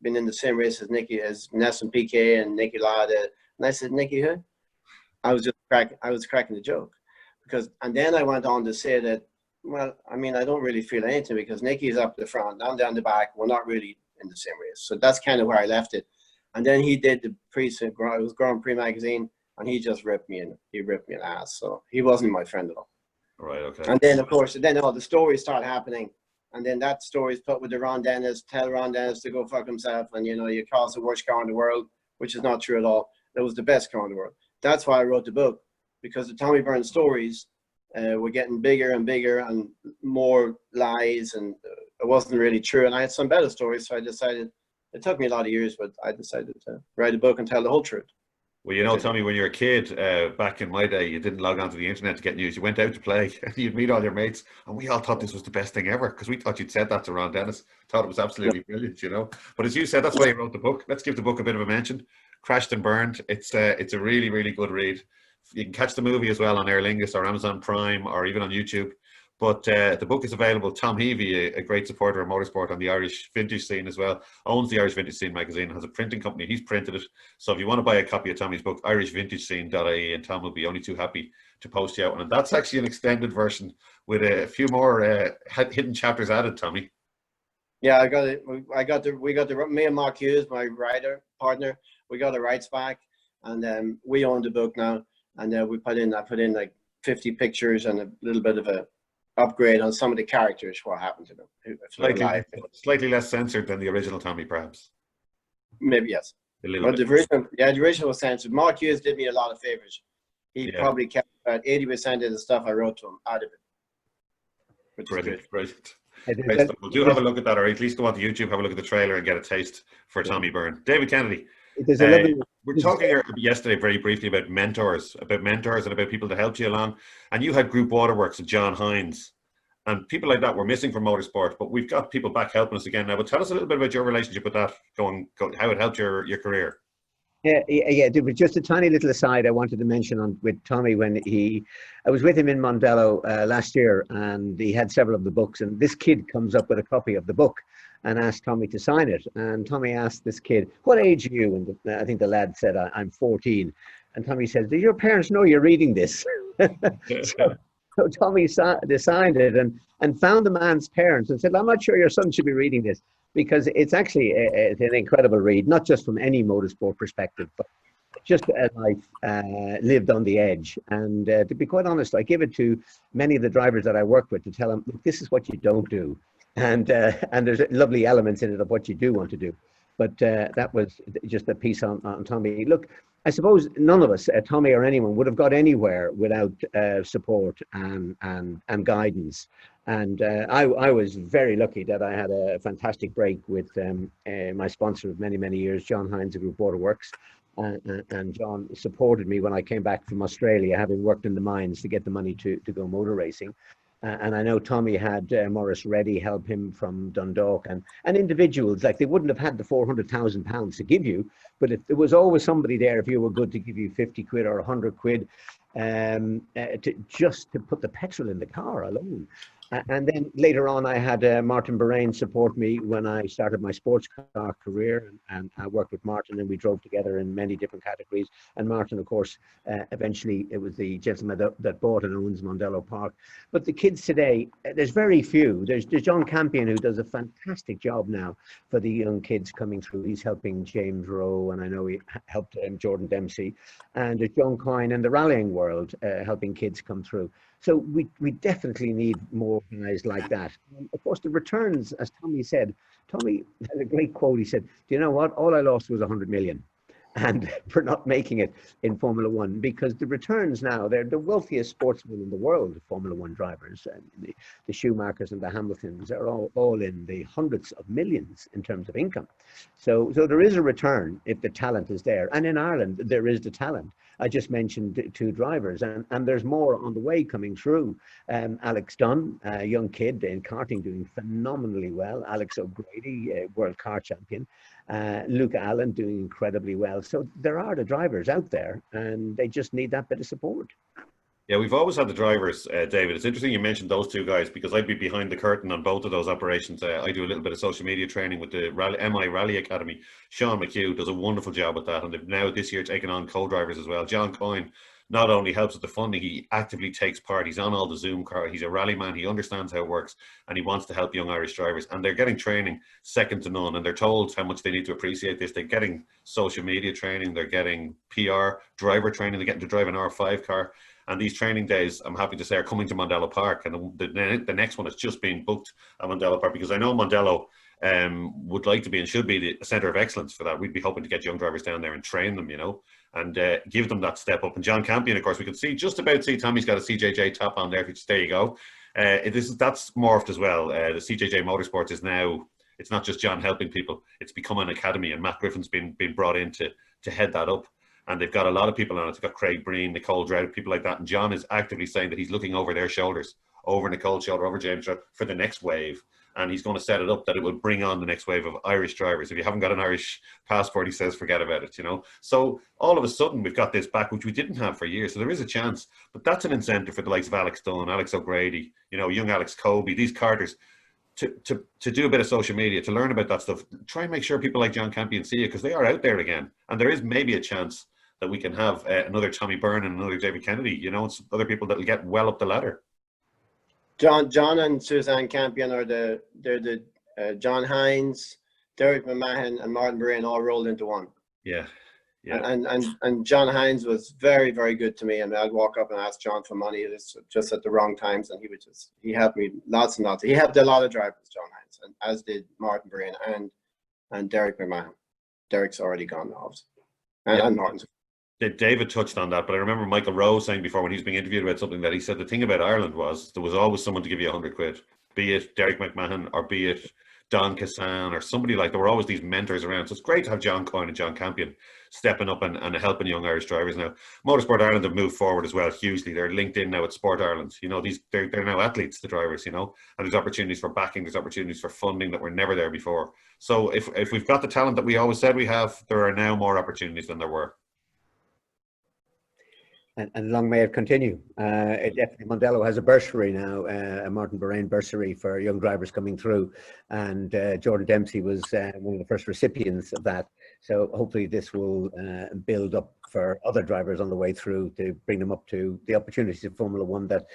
being in the same race as Nicky, as Nelson Piquet and Nicky Lauda?" And I said, "Nicky who?" I was cracking the joke, because, and then I went on to say that, well, I mean, I don't really feel anything because Nicky's up the front, I'm down the back, we're not really in the same race. So that's kind of where I left it. And then he did the it was Grand Prix magazine, and he just ripped me in ass. So he wasn't my friend at all. Right, okay. And then, of course, then all the stories start happening. And then that story's put with the Ron Dennis, tell Ron Dennis to go fuck himself. And, you know, you cause the worst car in the world, which is not true at all. It was the best car in the world. That's why I wrote the book, because the Tommy Byrne stories were getting bigger and bigger and more lies. And it wasn't really true. And I had some better stories. So I decided, it took me a lot of years, but I decided to write a book and tell the whole truth. Well, you know, Tommy, when you were a kid, back in my day, you didn't log onto the internet to get news. You went out to play and you'd meet all your mates. And we all thought this was the best thing ever because we thought you'd said that to Ron Dennis. Thought it was absolutely brilliant, you know. But as you said, that's why you wrote the book. Let's give the book a bit of a mention. Crashed and Burned. It's a really, really good read. You can catch the movie as well on Aer Lingus or Amazon Prime or even on YouTube. But the book is available. Tom Heavey, a great supporter of motorsport on the Irish vintage scene as well, owns the Irish Vintage Scene magazine, has a printing company. He's printed it. So if you want to buy a copy of Tommy's book, irishvintagescene.ie, and Tom will be only too happy to post you out. And that's actually an extended version with a few more hidden chapters added, Tommy. Yeah, we got the me and Mark Hughes, my writer partner, we got the rights back, and we own the book now. And I put in like 50 pictures and a little bit of a upgrade on some of the characters, what happened to them. Slightly less censored than the original Tommy, perhaps. Maybe, yes. But the original was censored. Mark Hughes did me a lot of favors. He probably kept about 80% of the stuff I wrote to him out of it. Which brilliant, is brilliant. We'll do have a look at that, or at least go onto YouTube, have a look at the trailer and get a taste for Tommy Byrne. David Kennedy. We're talking here yesterday very briefly about mentors and about people that helped you along. And you had Group Waterworks and John Hines. And people like that were missing from motorsport, but we've got people back helping us again now. But tell us a little bit about your relationship with that, how it helped your career. Yeah. There was just a tiny little aside I wanted to mention with Tommy when I was with him in Mondello last year, and he had several of the books, and this kid comes up with a copy of the book and asked Tommy to sign it. And Tommy asked this kid, "What age are you?" And I think the lad said, "I'm 14." And Tommy says, "Do your parents know you're reading this?" So Tommy signed it and found the man's parents and said, "I'm not sure your son should be reading this." because it's actually it's an incredible read, not just from any motorsport perspective, but just a life lived on the edge. And to be quite honest, I give it to many of the drivers that I work with to tell them, look, this is what you don't do. And there's lovely elements in it of what you do want to do. But that was just a piece on Tommy. Look, I suppose none of us, Tommy or anyone, would have got anywhere without support and guidance. And I was very lucky that I had a fantastic break with my sponsor of many, many years, John Hines of Group Waterworks. And John supported me when I came back from Australia, having worked in the mines to get the money to go motor racing. And I know Tommy had Maurice Reddy help him from Dundalk, and individuals, like they wouldn't have had the £400,000 to give you, but if there was always somebody there, if you were good, to give you 50 quid or 100 quid to put the petrol in the car alone. And then later on, I had Martin Byrne support me when I started my sports car career, and I worked with Martin, and we drove together in many different categories. And Martin, of course, eventually it was the gentleman that bought and owns Mondello Park. But the kids today, there's very few. There's John Campion, who does a fantastic job now for the young kids coming through. He's helping James Rowe, and I know he helped Jordan Dempsey. And there's John Coyne in the rallying world, helping kids come through. So we definitely need more guys like that. And of course, the returns, as Tommy said, Tommy had a great quote. He said, do you know what? All I lost was 100 million. And for not making it in Formula One, because the returns now, they're the wealthiest sportsmen in the world, Formula One drivers. And the Schumachers and the Hamiltons are all in the hundreds of millions in terms of income. So there is a return if the talent is there. And in Ireland, there is the talent. I just mentioned two drivers, and there's more on the way coming through. Alex Dunn, a young kid in karting, doing phenomenally well. Alex O'Grady, world car champion. Luke Allen doing incredibly well. So there are the drivers out there, and they just need that bit of support. Yeah, we've always had the drivers, David. It's interesting you mentioned those two guys, because I'd be behind the curtain on both of those operations. I do a little bit of social media training with the MI Rally Academy. Sean McHugh does a wonderful job with that, and they've now this year taken on co-drivers as well. John Coyne not only helps with the funding, he actively takes part. He's on all the Zoom car. He's a rally man. He understands how it works, and he wants to help young Irish drivers. And they're getting training second to none, and they're told how much they need to appreciate this. They're getting social media training. They're getting PR, driver training. They're getting to drive an R5 car. And these training days, I'm happy to say, are coming to Mondello Park. And the next one is just being booked at Mondello Park, because I know Mondello would like to be and should be the centre of excellence for that. We'd be hoping to get young drivers down there and train them, you know, and give them that step up. And John Campion, of course, we could see Tommy's got a CJJ top on there. There you go. That's morphed as well. The CJJ Motorsports is now, it's not just John helping people, it's become an academy, and Matt Griffin's been brought in to head that up. And they've got a lot of people on it. They've got Craig Breen, Nicole Drout, people like that. And John is actively saying that he's looking over their shoulders, over Nicole's shoulder, over James' shoulder, for the next wave. And he's going to set it up that it will bring on the next wave of Irish drivers. If you haven't got an Irish passport, he says, forget about it, you know. So all of a sudden, we've got this back, which we didn't have for years. So there is a chance. But that's an incentive for the likes of Alex Dunn, Alex O'Grady, you know, young Alex Colby, these Carters, to do a bit of social media, to learn about that stuff. Try and make sure people like John Campion see it, because they are out there again. And there is maybe a chance that we can have another Tommy Byrne and another David Kennedy, you know, it's other people that will get well up the ladder. John and Suzanne Campion are the John Hines, Derek McMahon, and Martin Byrne all rolled into one. Yeah. And John Hines was very, very good to me. I mean, I'd walk up and ask John for money just at the wrong times, and he helped me lots and lots. He helped a lot of drivers, John Hines, and as did Martin Byrne and Derek McMahon. Derek's already gone now, and Martin's. David touched on that, but I remember Michael Rowe saying before, when he was being interviewed about something, that he said the thing about Ireland was there was always someone to give you 100 quid, be it Derek McMahon or be it Don Cassan or somebody like. There were always these mentors around. So it's great to have John Coyne and John Campion stepping up and helping young Irish drivers now. Motorsport Ireland have moved forward as well hugely. They're linked in now with Sport Ireland. You know, they're now athletes, the drivers, you know, and there's opportunities for backing, there's opportunities for funding that were never there before. So if we've got the talent that we always said we have, there are now more opportunities than there were. And long may it continue. Definitely Mondello has a bursary now, a Martin Byrne bursary for young drivers coming through. And Jordan Dempsey was one of the first recipients of that. So hopefully this will build up for other drivers on the way through to bring them up to the opportunities of Formula One that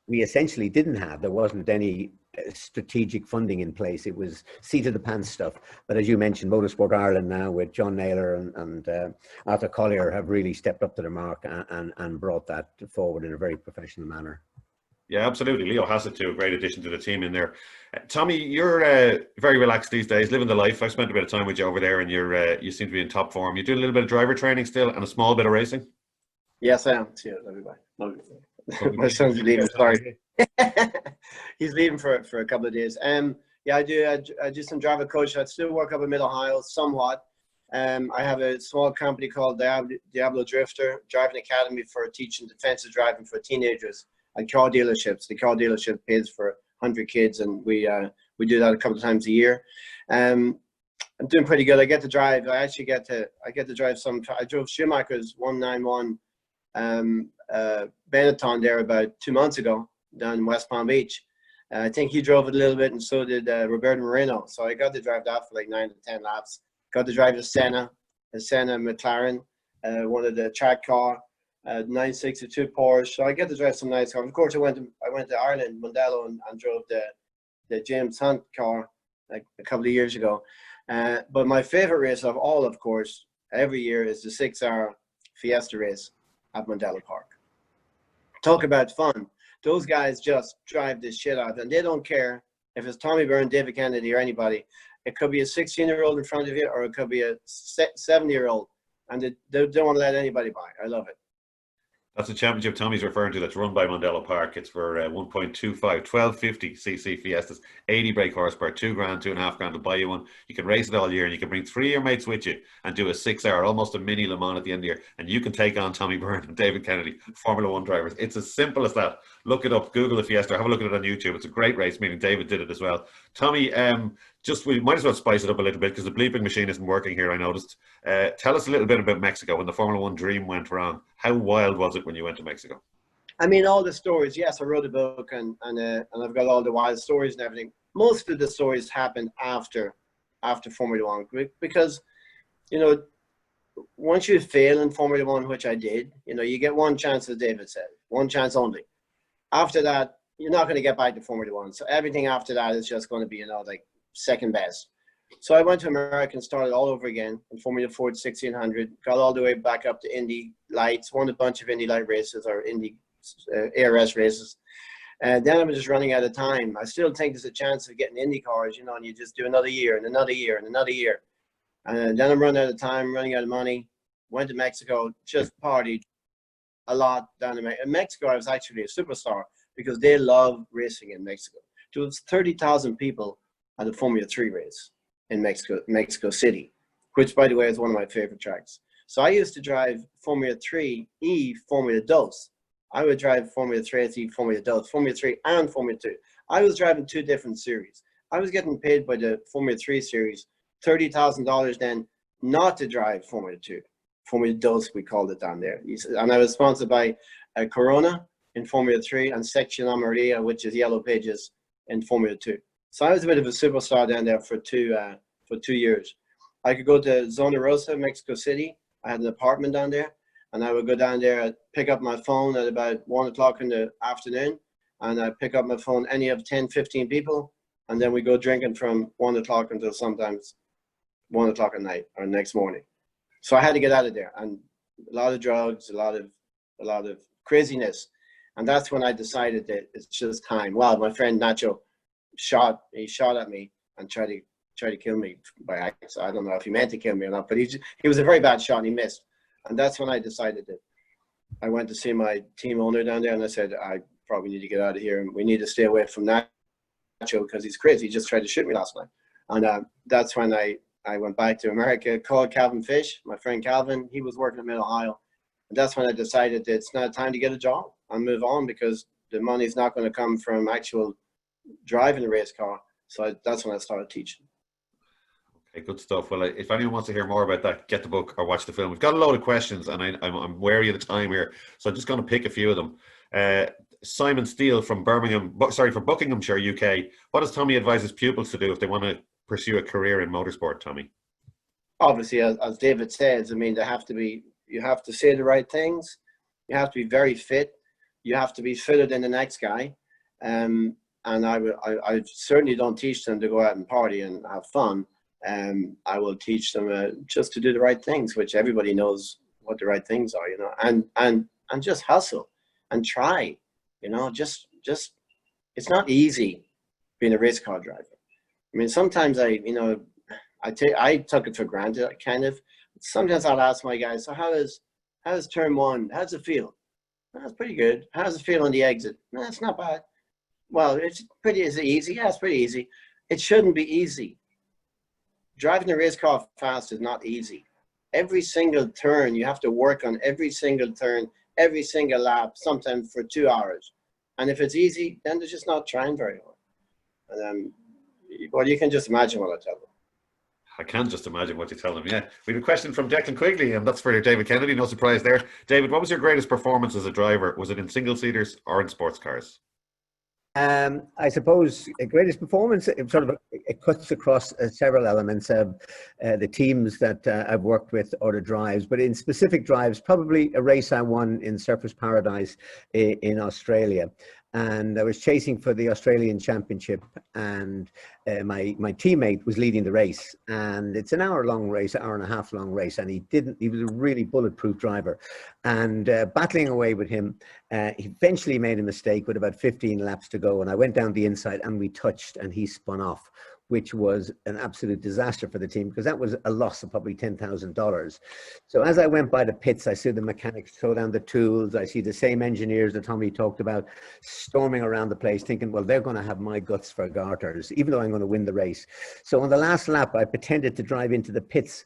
we essentially didn't have. There wasn't any strategic funding in place. It was seat of the pants stuff. But as you mentioned, Motorsport Ireland now with John Naylor and Arthur Collier have really stepped up to the mark and brought that forward in a very professional manner. Yeah, absolutely. Leo Hassett too, a great addition to the team in there. Tommy, you're very relaxed these days, living the life. I've spent a bit of time with you over there, and you seem to be in top form. You doing a little bit of driver training still, and a small bit of racing. Yes, I am. Cheers, everybody. My son's leaving. Sorry, he's leaving for a couple of days. Yeah, I do some driver coaching. I still work up in Mid Ohio somewhat. I have a small company called Diablo Drifter Driving Academy for teaching defensive driving for teenagers at car dealerships. The car dealership pays for 100 kids, and we do that a couple of times a year. I'm doing pretty good. I get to drive. I get to drive some. I drove Schumacher's 191 Benetton there about 2 months ago down in West Palm Beach. I think he drove it a little bit, and so did Roberto Moreno. So I got to drive that for like 9 to 10 laps. Got to drive a Senna McLaren, one of the track car, 962 Porsche. So I get to drive some nice cars. Of course, I went to Ireland, Mondello, and drove the James Hunt car like a couple of years ago. But my favorite race of all, of course, every year is the 6-hour Fiesta race at Mondello Park. Talk about fun. Those guys just drive this shit out, and they don't care if it's Tommy Byrne, David Kennedy, or anybody. It could be a 16-year-old in front of you, or it could be a 70-year-old, and they don't want to let anybody by. I love it. That's a championship Tommy's referring to that's run by Mondello Park. It's for 1.25, 1250 cc Fiestas, 80 brake horsepower, $2,000, $2,500 will buy you one. You can race it all year, and you can bring 3 of your mates with you and do a 6-hour, almost a mini Le Mans at the end of the year, and you can take on Tommy Byrne and David Kennedy, Formula One drivers. It's as simple as that. Look it up, Google the Fiesta, have a look at it on YouTube. It's a great race, meaning David did it as well. Tommy, we might as well spice it up a little bit because the bleeping machine isn't working here, I noticed. Tell us a little bit about Mexico when the Formula One dream went wrong. How wild was it when you went to Mexico? I mean, all the stories. Yes, I wrote a book and I've got all the wild stories and everything. Most of the stories happened after Formula One, because, you know, once you fail in Formula One, which I did, you know, you get one chance, as David said, one chance only. After that, you're not going to get back to Formula One. So everything after that is just going to be, you know, like second best. So I went to America and started all over again in Formula Ford 1600, got all the way back up to Indy Lights, won a bunch of Indy Light races or Indy ARS races. And then I was just running out of time. I still think there's a chance of getting Indy cars, you know, and you just do another year and another year and another year. And then I'm running out of time, running out of money, went to Mexico, just partied a lot down in Mexico. In Mexico, I was actually a superstar because they love racing in Mexico. There was 30,000 people at the Formula 3 race in Mexico City, which, by the way, is one of my favorite tracks. So I used to drive Formula 3E Formula 2. I would drive Formula 3E Formula 2, Formula 3 and Formula 2. I was driving 2 different series. I was getting paid by the Formula 3 series $30,000 then not to drive Formula 2. Formula 2, we called it down there. And I was sponsored by Corona in Formula 3 and Section Amarilla, which is Yellow Pages, in Formula 2. So I was a bit of a superstar down there for 2 years. I could go to Zona Rosa, Mexico City. I had an apartment down there, and I would go down there, pick up my phone at about 1 o'clock in the afternoon, and I'd pick up my phone, any of 10, 15 people, and then we go drinking from 1 o'clock until sometimes 1 o'clock at night or next morning. So I had to get out of there, and a lot of drugs, a lot of craziness. And that's when I decided that it's just time. Well, my friend Nacho shot at me and tried to kill me by accident. I don't know if he meant to kill me or not, but he was a very bad shot and he missed. And that's when I decided that I went to see my team owner down there, and I said, I probably need to get out of here, and we need to stay away from Nacho because he's crazy. He just tried to shoot me last night. And that's when I went back to America, called Calvin Fish, my friend Calvin. He was working in Mid Ohio. And that's when I decided that it's now time to get a job and move on, because the money's not going to come from actual driving a race car. So that's when I started teaching. Okay, good stuff. Well, if anyone wants to hear more about that, get the book or watch the film. We've got a load of questions, and I'm wary of the time here, so I'm just going to pick a few of them. Simon Steele from Buckinghamshire, UK. What does Tommy advise his pupils to do if they want to pursue a career in motorsport, Tommy? Obviously, as David says, I mean, you have to say the right things. You have to be very fit. You have to be fitter than the next guy. and I certainly don't teach them to go out and party and have fun. I will teach them just to do the right things, which everybody knows what the right things are, you know, and just hustle and try, you know, just it's not easy being a race car driver. I mean, sometimes I took it for granted, kind of. Sometimes I'll ask my guys, so how's turn one? How's it feel? That's pretty good. How does it feel on the exit? No, it's not bad. Well, is it easy? Yeah, it's pretty easy. It shouldn't be easy. Driving a race car fast is not easy. Every single turn, you have to work on every single turn, every single lap, sometimes for 2 hours. And if it's easy, then they're just not trying very hard. And well, you can just imagine what I tell them. I can just imagine what you tell them, yeah. We have a question from Declan Quigley, and that's for David Kennedy, no surprise there. David, what was your greatest performance as a driver? Was it in single-seaters or in sports cars? I suppose the greatest performance, it cuts across several elements of the teams that I've worked with or the drives, but in specific drives, probably a race I won in Surfers Paradise in Australia. And I was chasing for the Australian Championship, and my teammate was leading the race, and it's an hour-long race, hour-and-a-half-long race, and he was a really bulletproof driver. And battling away with him, he eventually made a mistake with about 15 laps to go, and I went down the inside and we touched and he spun off, which was an absolute disaster for the team because that was a loss of probably $10,000. So as I went by the pits, I see the mechanics throw down the tools. I see the same engineers that Tommy talked about storming around the place thinking, well, they're going to have my guts for garters, even though I'm going to win the race. So on the last lap, I pretended to drive into the pits,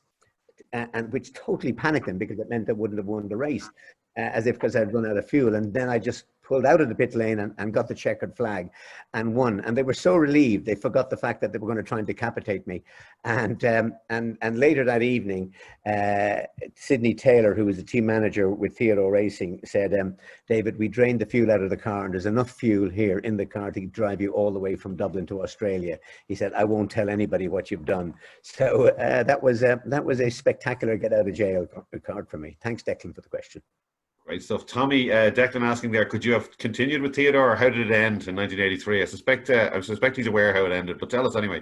and which totally panicked them because it meant I wouldn't have won the race, as if because I'd run out of fuel. And then I just pulled out of the pit lane and got the checkered flag and won. And they were so relieved, they forgot the fact that they were going to try and decapitate me. And later that evening, Sidney Taylor, who was the team manager with Theodore Racing, said, David, we drained the fuel out of the car and there's enough fuel here in the car to drive you all the way from Dublin to Australia. He said, I won't tell anybody what you've done. So that was a spectacular get out of jail card for me. Thanks, Declan, for the question. Great stuff. Tommy, Declan asking there, could you have continued with Theodore, or how did it end in 1983? I suspect he's aware how it ended, but tell us anyway.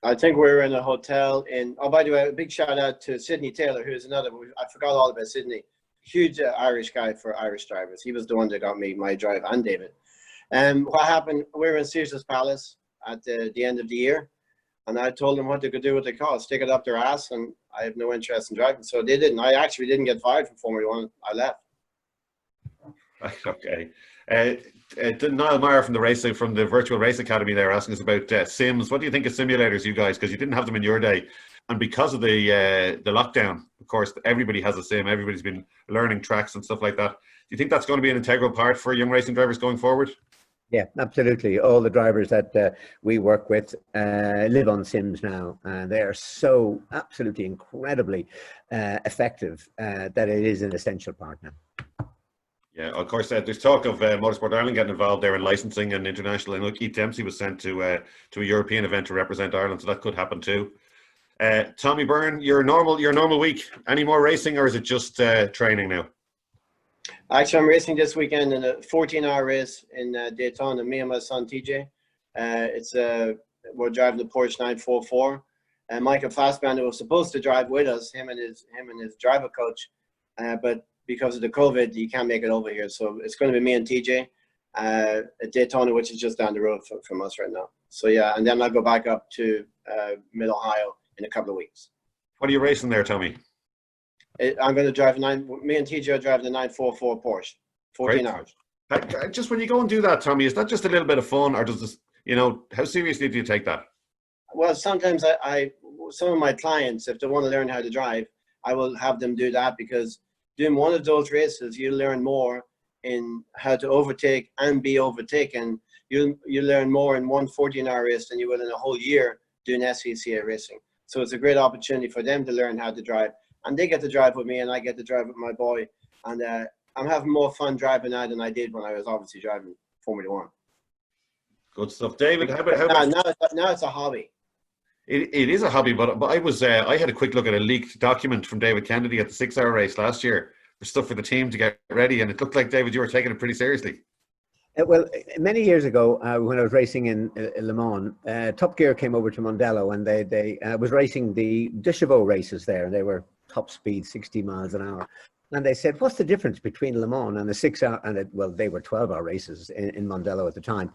I think we were in a hotel oh, by the way, a big shout out to Sidney Taylor, who's another, I forgot all about Sidney. Huge Irish guy for Irish drivers. He was the one that got me my drive, and David. What happened, we were in Caesar's Palace at the end of the year, and I told them what they could do with the car, stick it up their ass, and I have no interest in driving. So they didn't. I actually didn't get fired from Formula One. I left. Okay. Niall Meyer from the Virtual Race Academy there asking us about sims. What do you think of simulators, you guys? Because you didn't have them in your day, and because of the lockdown, of course, everybody has a sim. Everybody's been learning tracks and stuff like that. Do you think that's going to be an integral part for young racing drivers going forward? Yeah, absolutely. All the drivers that we work with live on sims now, and they are so absolutely incredibly effective that it is an essential part now. Yeah, of course, there's talk of Motorsport Ireland getting involved there in licensing and international. I know Keith Dempsey was sent to a European event to represent Ireland, so that could happen too. Tommy Byrne, your normal week, any more racing, or is it just training now? Actually, I'm racing this weekend in a 14-hour race in Daytona, me and my son TJ. We're driving the Porsche 944. Michael Fassbender was supposed to drive with us, him and his driver coach, but because of the COVID, you can't make it over here. So it's going to be me and TJ at Daytona, which is just down the road from us right now. So yeah, and then I'll go back up to Mid-Ohio in a couple of weeks. What are you racing there, Tommy? I'm going to drive me and TJ are driving the 944 Porsche, 14 hours. Just when you go and do that, Tommy, is that just a little bit of fun, or does this, how seriously do you take that? Well, sometimes some of my clients, if they want to learn how to drive, I will have them do that, because doing one of those races, you learn more in how to overtake and be overtaken. You learn more in one 14-hour race than you will in a whole year doing SVCA racing. So it's a great opportunity for them to learn how to drive. And they get to drive with me, and I get to drive with my boy. And I'm having more fun driving now than I did when I was obviously driving Formula One. Good stuff. David, how about now it's a hobby. It is a hobby, but I had a quick look at a leaked document from David Kennedy at the 6-hour race last year for stuff for the team to get ready, and it looked like, David, you were taking it pretty seriously. Well, many years ago, when I was racing in Le Mans, Top Gear came over to Mondello, and they was racing the Chevaux races there, and they were top speed, 60 miles an hour. And they said, "What's the difference between Le Mans and a 6-hour?" Well, they were 12-hour races in Mondello at the time.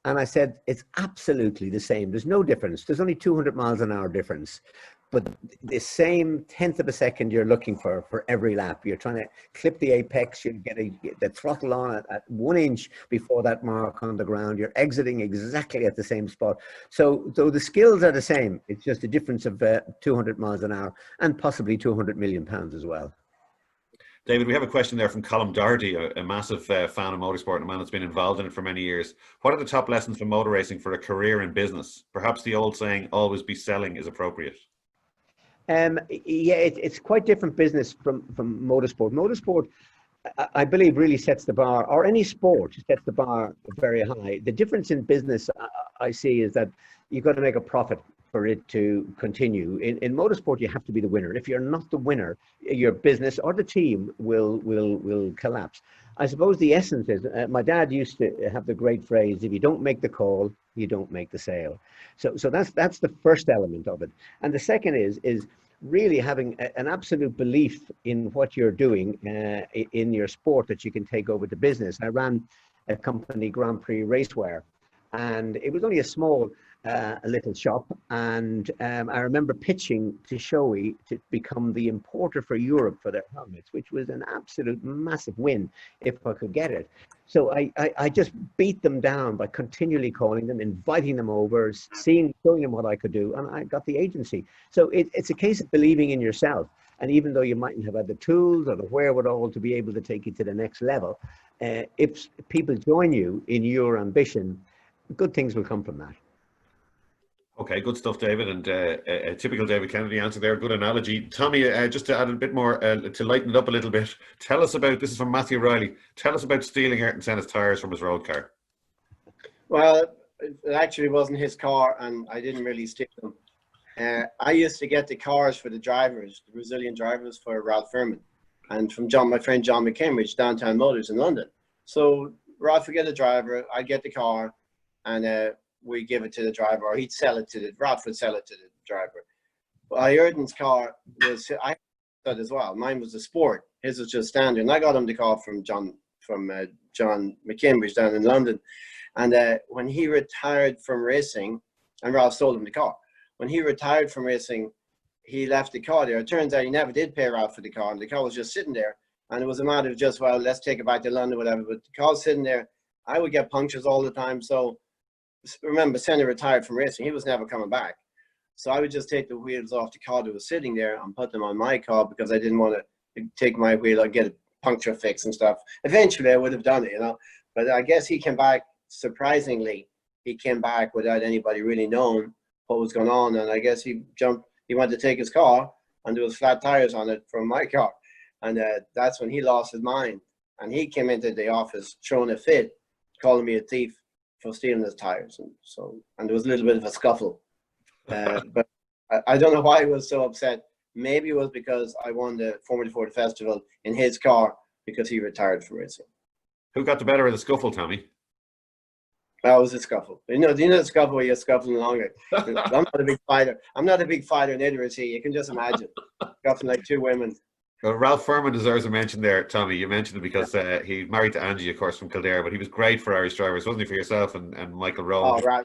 And I said, "It's absolutely the same. There's no difference. There's only 200 miles an hour difference. But the same tenth of a second you're looking for every lap. You're trying to clip the apex, you get the throttle on at 1 inch before that mark on the ground. You're exiting exactly at the same spot. So though the skills are the same, it's just a difference of 200 miles an hour and possibly 200 million pounds as well." David, we have a question there from Colm Doherty, a massive fan of motorsport and a man that's been involved in it for many years. What are the top lessons from motor racing for a career in business? Perhaps the old saying, "always be selling," is appropriate. Yeah, it's quite different business from motorsport. Motorsport, I believe, really sets the bar, or any sport sets the bar very high. The difference in business I see is that you've got to make a profit for it to continue. In motorsport, you have to be the winner. If you're not the winner, your business or the team will collapse. I suppose the essence is, my dad used to have the great phrase, "If you don't make the call, you don't make the sale." So that's the first element of it. And the second is really having an absolute belief in what you're doing in your sport, that you can take over to business. I ran a company, Grand Prix Racewear, and it was only a small little shop, and I remember pitching to Shoei to become the importer for Europe for their helmets, which was an absolute massive win if I could get it. So I just beat them down by continually calling them, inviting them over, showing them what I could do, and I got the agency. So it's a case of believing in yourself. And even though you mightn't have had the tools or the wherewithal to be able to take you to the next level, if people join you in your ambition, good things will come from that. Okay, good stuff, David, and a typical David Kennedy answer there. Good analogy. Tommy, just to add a bit more, to lighten it up a little bit, tell us about, this is from Matthew Riley, tell us about stealing Ayrton Senna's tyres from his road car. Well, it actually wasn't his car, and I didn't really steal them. I used to get the cars for the drivers, the Brazilian drivers, for Ralph Furman, and from my friend John McKinbridge, Downtown Motors in London. So Ralph would get a driver, I'd get the car, and we give it to the driver, or he'd sell it to Ralph would sell it to the driver. Well, Ayrton's car was, I had that as well. Mine was a Sport. His was just standard. And I got him the car from John McKinbridge down in London. And when he retired from racing, and Ralph sold him the car. When he retired from racing, he left the car there. It turns out he never did pay Ralph for the car, and the car was just sitting there. And it was a matter of just, well, let's take it back to London, whatever. But the car was sitting there. I would get punctures all the time. So remember, Senna retired from racing. He was never coming back. So I would just take the wheels off the car that was sitting there and put them on my car, because I didn't want to take my wheel and get a puncture fix and stuff. Eventually, I would have done it, you know. But I guess he came back, surprisingly, he came back without anybody really knowing what was going on. And I guess he went to take his car, and there was flat tires on it from my car. And that's when he lost his mind. And he came into the office throwing a fit, calling me a thief for stealing his tires. And there was a little bit of a scuffle. But I don't know why he was so upset. Maybe it was because I won the Formula Ford Festival in his car, because he retired from racing. Who got the better of the scuffle, Tommy? That was a scuffle. You know the scuffle where you're scuffling along it. I'm not a big fighter. I'm not a big fighter, neither is he. You can just imagine. Scuffling like two women. Well, Ralph Furman deserves a mention there, Tommy. You mentioned it because he married to Angie, of course, from Kildare, but he was great for Irish drivers, wasn't he, for yourself and Michael Rowe? Oh,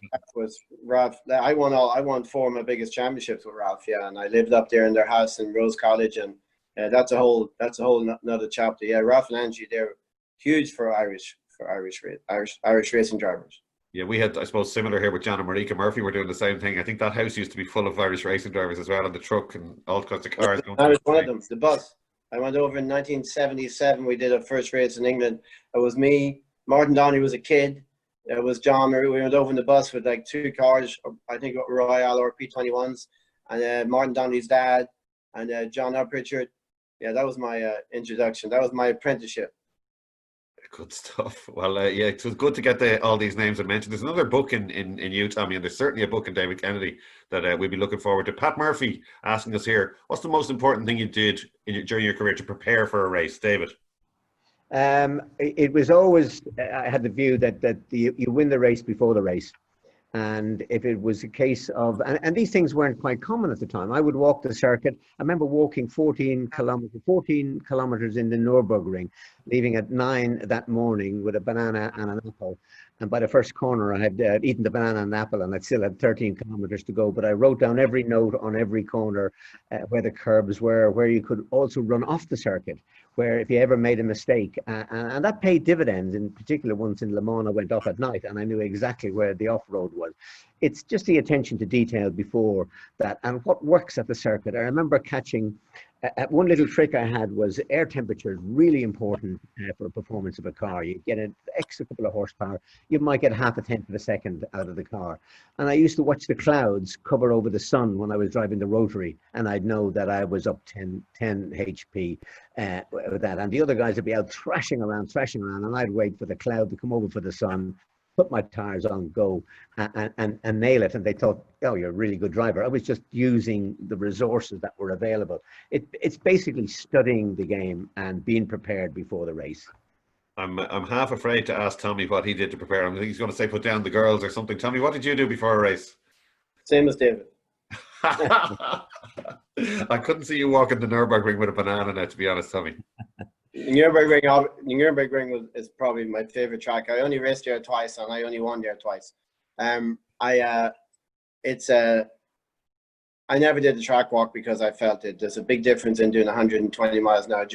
Ralph. I won 4 of my biggest championships with Ralph, yeah, and I lived up there in their house in Rose College, and that's a whole another chapter. Yeah, Ralph and Angie, they're huge for Irish racing drivers. Yeah, we had, I suppose, similar here with John and Marika Murphy. We're doing the same thing. I think that house used to be full of Irish racing drivers as well, on the truck and all kinds of cars. I was one of them, the bus. I went over in 1977. We did a first race in England. It was me. Martin Downey was a kid. It was John. We went over in the bus with like 2 cars, I think Royale or P21s, and Martin Downey's dad, and John Pritchard. Yeah, that was my introduction. That was my apprenticeship. Good stuff. Well, yeah, it was good to get all these names I mentioned. There's another book in you, Tommy, and there's certainly a book in David Kennedy that we'll be looking forward to. Pat Murphy asking us here, what's the most important thing you did during your career to prepare for a race, David? It was always, I had the view that you win the race before the race. And if it was a case of, and these things weren't quite common at the time, I would walk the circuit. I remember walking 14 kilometers in the Nürburgring, leaving at 9 that morning with a banana and an apple. And by the first corner, I had eaten the banana and apple, and I still had 13 kilometers to go. But I wrote down every note on every corner, where the curbs were, where you could also run off the circuit, where if you ever made a mistake, and that paid dividends. In particular, once in Le Mans, I went off at night and I knew exactly where the off-road was. It's just the attention to detail before that and what works at the circuit. I remember catching, one little trick I had was air temperature is really important for performance of a car. You get an extra couple of horsepower, you might get half a tenth of a second out of the car. And I used to watch the clouds cover over the sun when I was driving the rotary, and I'd know that I was up 10 HP with that. And the other guys would be out thrashing around, and I'd wait for the cloud to come over for the sun, put my tires on, go, and nail it. And they thought, oh, you're a really good driver. I was just using the resources that were available. It's basically studying the game and being prepared before the race. I'm half afraid to ask Tommy what he did to prepare. I think he's going to say put down the girls or something. Tommy, what did you do before a race? Same as David. I couldn't see you walking the Nürburgring with a banana now, to be honest, Tommy. Nürburgring is probably my favorite track. I only raced there twice, and I only won there twice. I never did the track walk because I felt it. There's a big difference in doing 120 miles an hour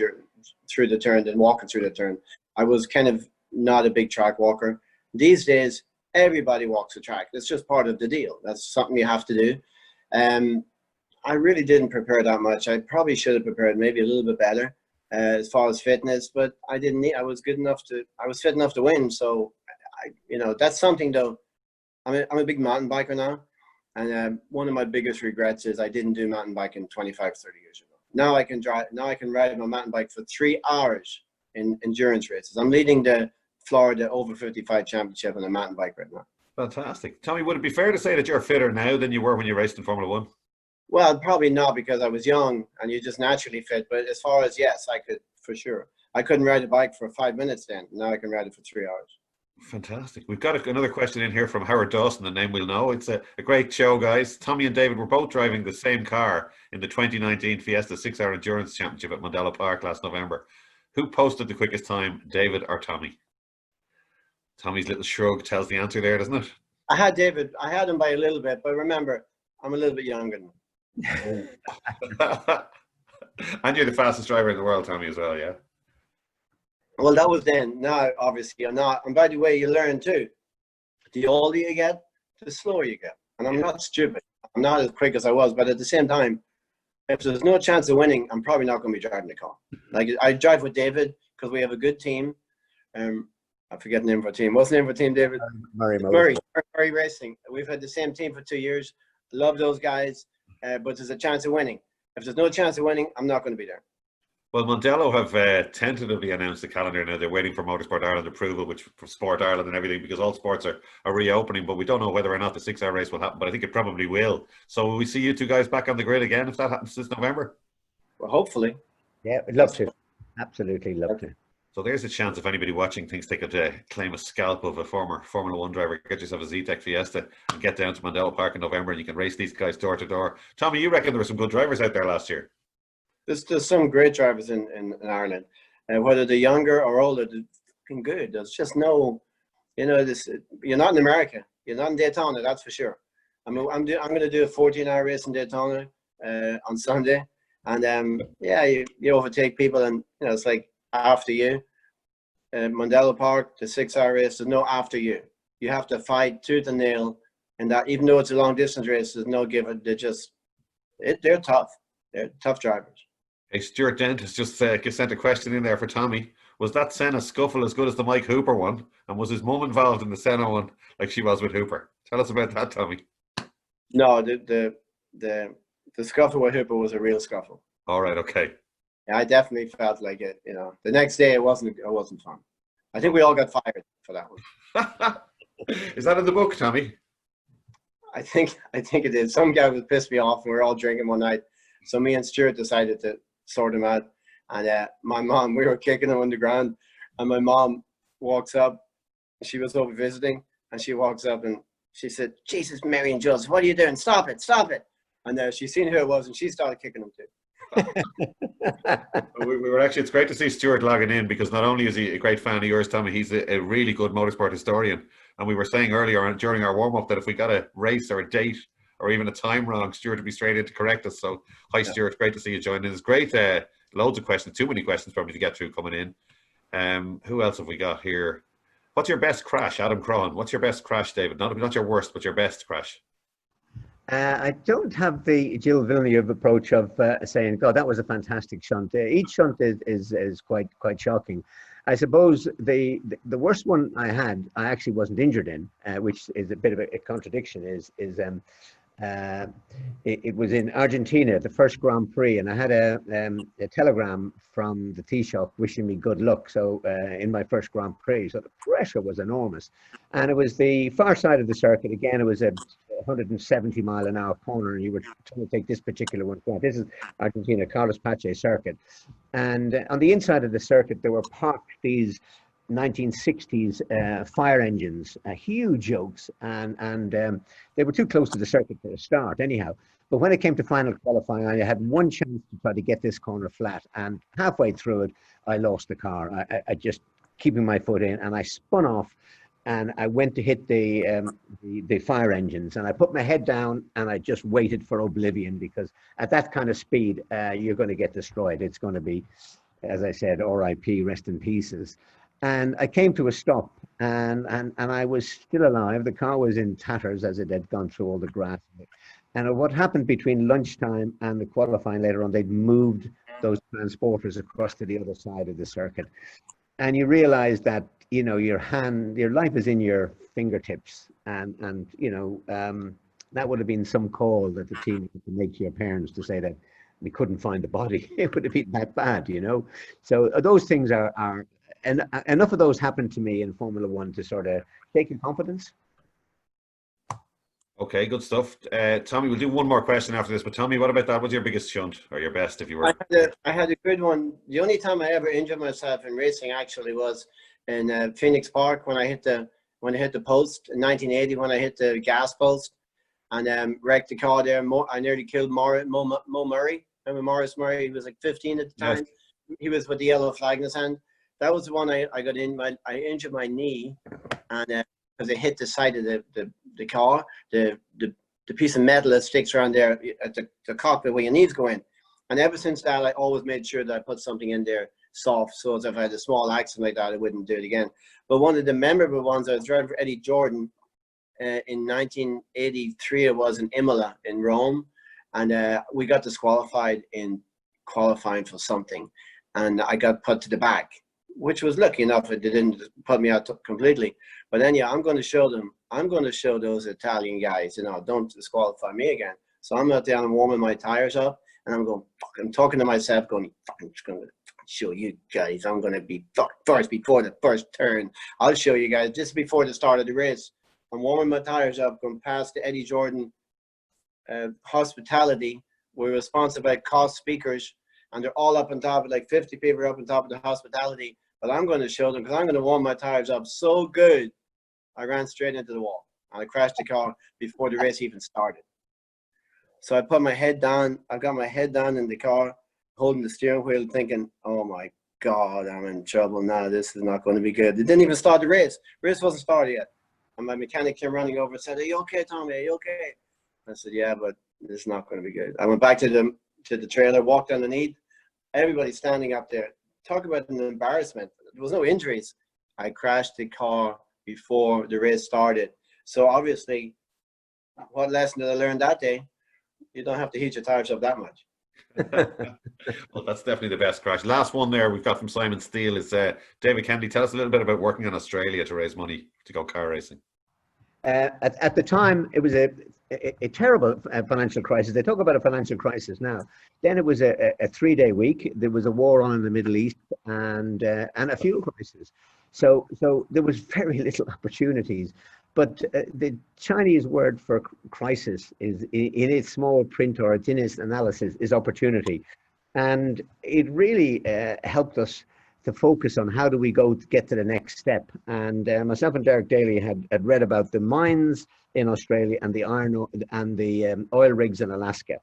through the turn than walking through the turn. I was kind of not a big track walker. These days, everybody walks the track. It's just part of the deal. That's something you have to do. I really didn't prepare that much. I probably should have prepared maybe a little bit better as far as fitness, but I didn't need. I was fit enough to win. So, that's something though. I'm a big mountain biker now, and one of my biggest regrets is I didn't do mountain biking 25, 30 years ago. Now I can ride my mountain bike for 3 hours in endurance races. I'm leading the Florida over 55 championship on a mountain bike right now. Fantastic. Tommy, would it be fair to say that you're fitter now than you were when you raced in Formula One? Well, probably not, because I was young and you just naturally fit. But as far as, yes, I could, for sure. I couldn't ride a bike for 5 minutes then. Now I can ride it for 3 hours. Fantastic. We've got another question in here from Howard Dawson, the name we'll know. It's a great show, guys. Tommy and David were both driving the same car in the 2019 Fiesta 6-Hour Endurance Championship at Mondello Park last November. Who posted the quickest time, David or Tommy? Tommy's little shrug tells the answer there, doesn't it? I had David. I had him by a little bit, but remember, I'm a little bit younger than him. And you're the fastest driver in the world, Tommy, as well, yeah? Well, that was then. Now, obviously, I'm not. And by the way, you learn too. The older you get, the slower you get. And I'm not stupid. I'm not as quick as I was. But at the same time, if there's no chance of winning, I'm probably not going to be driving the car. Like, I drive with David because we have a good team. I forget the name of our team. What's the name of our team, David? Murray Racing. We've had the same team for 2 years. Love those guys. But there's a chance of winning. If there's no chance of winning, I'm not going to be there. Well, Mondello have tentatively announced the calendar now. They're waiting for Motorsport Ireland approval, which for Sport Ireland and everything, because all sports are reopening. But we don't know whether or not the 6-hour race will happen. But I think it probably will. So will we see you two guys back on the grid again if that happens this November? Well, hopefully. Yeah, we'd love to. Absolutely love to. So there's a chance if anybody watching thinks they could claim a scalp of a former Formula One driver, get yourself a Z-Tech Fiesta and get down to Mondello Park in November and you can race these guys door to door. Tommy, you reckon there were some good drivers out there last year? There's some great drivers in Ireland. Whether they're younger or older, they're fucking good. There's just no, you're not in America. You're not in Daytona, that's for sure. I'm going to do a 14-hour race in Daytona on Sunday. And you overtake people and, it's like after you. Mondello Park, the 6-hour race, there's no after you. You have to fight tooth and nail, and that even though it's a long distance race, there's no give. They're tough. They're tough drivers. Hey, Stuart Dent has just sent a question in there for Tommy. Was that Senna scuffle as good as the Mike Hooper one? And was his mum involved in the Senna one like she was with Hooper? Tell us about that, Tommy. No, the scuffle with Hooper was a real scuffle. All right, okay. Yeah, I definitely felt like it. The next day it wasn't fun. I think we all got fired for that one. Is that in the book, Tommy? I think it is. Some guy was pissed me off, and we were all drinking one night. So me and Stuart decided to sort him out. And my mom, we were kicking him on the ground. And my mom walks up. She was over visiting, and she walks up and she said, "Jesus, Mary and Joseph, what are you doing? Stop it, stop it." And she seen who it was, and she started kicking him too. We were actually, it's great to see Stuart logging in, because not only is he a great fan of yours, Tommy, he's a really good motorsport historian. And we were saying earlier during our warm-up that if we got a race or a date or even a time wrong, Stuart would be straight in to correct us. So hi, Stuart, great to see you joining. It's great, loads of questions, too many questions probably to get through coming in. Who else have we got here? What's your best crash, Adam Cron? What's your best crash, David? Not your worst, but your best crash. I don't have the Gilles Villeneuve approach of saying, "God, that was a fantastic shunt." Each shunt is quite shocking. I suppose the worst one I had, I actually wasn't injured in, which is a bit of a contradiction. It was in Argentina, the first Grand Prix, and I had a telegram from the tea shop wishing me good luck. So in my first Grand Prix, so the pressure was enormous, and it was the far side of the circuit. Again, it was a 170-mile-an-hour corner, and you were trying to take this particular one. This is Argentina, Carlos Pache circuit, and on the inside of the circuit there were parked these 1960s fire engines, huge yokes, and they were too close to the circuit for a start anyhow. But when it came to final qualifying, I had one chance to try to get this corner flat, and halfway through it I lost the car. I just keeping my foot in, and I spun off, and I went to hit the fire engines, and I put my head down and I just waited for oblivion, because at that kind of speed you're going to get destroyed. It's going to be, as I said, RIP, rest in pieces. And I came to a stop, and I was still alive. The car was in tatters as it had gone through all the grass. And what happened between lunchtime and the qualifying later on, they'd moved those transporters across to the other side of the circuit. And you realize that, you know, your life is in your fingertips. And you know, that would have been some call that the team had to make to your parents to say that we couldn't find the body. It would have been that bad, you know. So those things are and enough of those happened to me in Formula One to sort of take your confidence. Okay, good stuff. Tommy, we'll do one more question after this, but Tommy, what about that? What's your biggest shunt, or your best, if you were? I had a good one. The only time I ever injured myself in racing actually was in Phoenix Park when I hit the post in 1980, when I hit the gas post and wrecked the car there. I nearly killed Mo Murray. Remember Maurice Murray? He was like 15 at the time. Yes. He was with the yellow flag in his hand. That was the one I got in. I injured my knee, and because it hit the side of the car, the piece of metal that sticks around there at the cockpit where your knees go in. And ever since that, I always made sure that I put something in there soft, so as if I had a small accident like that, I wouldn't do it again. But one of the memorable ones, I was driving for Eddie Jordan in 1983. It was in Imola in Rome, and we got disqualified in qualifying for something, and I got put to the back, which was lucky enough. It didn't put me out completely. But then, yeah, I'm going to show them. I'm going to show those Italian guys, you know, don't disqualify me again. So I'm out there and I'm warming my tires up, and I'm going, I'm talking to myself, going, I'm just going to show you guys. I'm going to be first before the first turn. I'll show you guys just before the start of the race. I'm warming my tires up, going past the Eddie Jordan hospitality. We're sponsored by Cost Speakers, and they're all up on top of, like 50 people are up on top of the hospitality. But I'm going to show them, because I'm going to warm my tires up so good, I ran straight into the wall. And I crashed the car before the race even started. So I put my head down. I got my head down in the car, holding the steering wheel, thinking, oh my God, I'm in trouble now. This is not going to be good. They didn't even start the race. The race wasn't started yet. And my mechanic came running over and said, are you okay, Tommy? Are you okay? I said, yeah, but this is not going to be good. I went back to the trailer, walked underneath. Everybody standing up there. Talk about an embarrassment. There was no injuries. I crashed the car before the race started. So obviously, what lesson did I learn that day? You don't have to heat your tires up that much. Well, that's definitely the best crash. Last one there we've got from Simon Steele is David Kennedy. Tell us a little bit about working in Australia to raise money to go car racing. At the time, it was a terrible financial crisis. They talk about a financial crisis now. Then it was a 3-day week. There was a war on in the Middle East and a fuel crisis. So there was very little opportunities. But the Chinese word for crisis is in its small print, or it's in its analysis, is opportunity. And it really helped us to focus on how do we go to get to the next step. And myself and Derek Daly had read about the mines in Australia and the oil rigs in Alaska.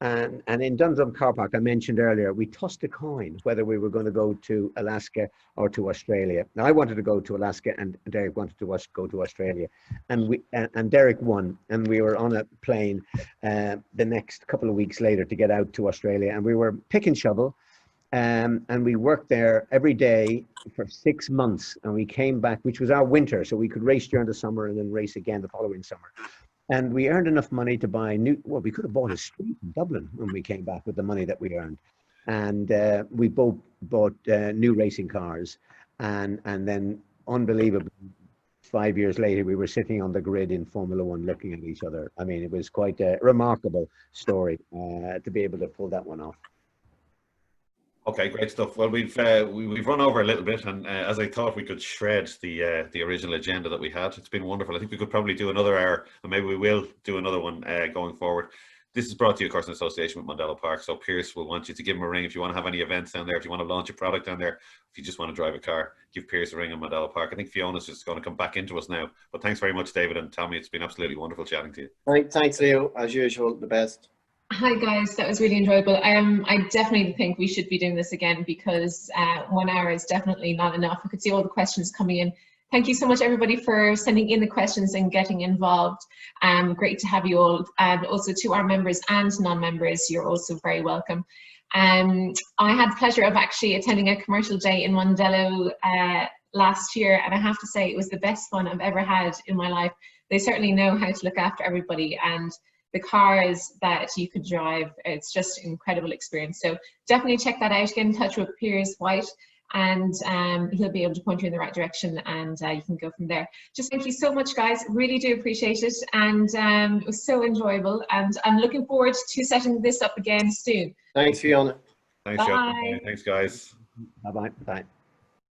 And in Dundrum Car Park, I mentioned earlier, we tossed a coin whether we were going to go to Alaska or to Australia. Now, I wanted to go to Alaska, and Derek wanted to go to Australia, and Derek won. And we were on a plane the next couple of weeks later to get out to Australia, and we were pick and shovel, and we worked there every day for 6 months, and we came back, which was our winter, so we could race during the summer and then race again the following summer. And we earned enough money to buy we could have bought a street in Dublin when we came back with the money that we earned. And we both bought new racing cars. And then, unbelievably, 5 years later, we were sitting on the grid in Formula One looking at each other. I mean, it was quite a remarkable story to be able to pull that one off. Okay, great stuff. Well, we've run over a little bit, and as I thought we could shred the original agenda that we had. It's been wonderful. I think we could probably do another hour, and maybe we will do another one going forward. This is brought to you, of course, in association with Mondello Park. So Pierce will want you to give him a ring if you want to have any events down there, if you want to launch a product down there, if you just want to drive a car, give Pierce a ring in Mondello Park. I think Fiona's just going to come back into us now. But thanks very much, David and Tommy. It's been absolutely wonderful chatting to you. Right, thanks, Leo. As usual, the best. Hi guys, that was really enjoyable. I definitely think we should be doing this again because 1 hour is definitely not enough. I could see all the questions coming in. Thank you so much everybody for sending in the questions and getting involved. Great to have you all. And also to our members and non-members, you're also very welcome. I had the pleasure of actually attending a commercial day in Mondello last year, and I have to say it was the best fun I've ever had in my life. They certainly know how to look after everybody, and the cars that you could drive, it's just an incredible experience. So definitely check that out. Get in touch with Piers White, and he'll be able to point you in the right direction, and you can go from there. Just thank you so much, guys. Really do appreciate it, and it was so enjoyable, and I'm looking forward to setting this up again soon. Thanks, Fiona. Thanks, Fiona. Thanks, guys. Bye-bye. Bye.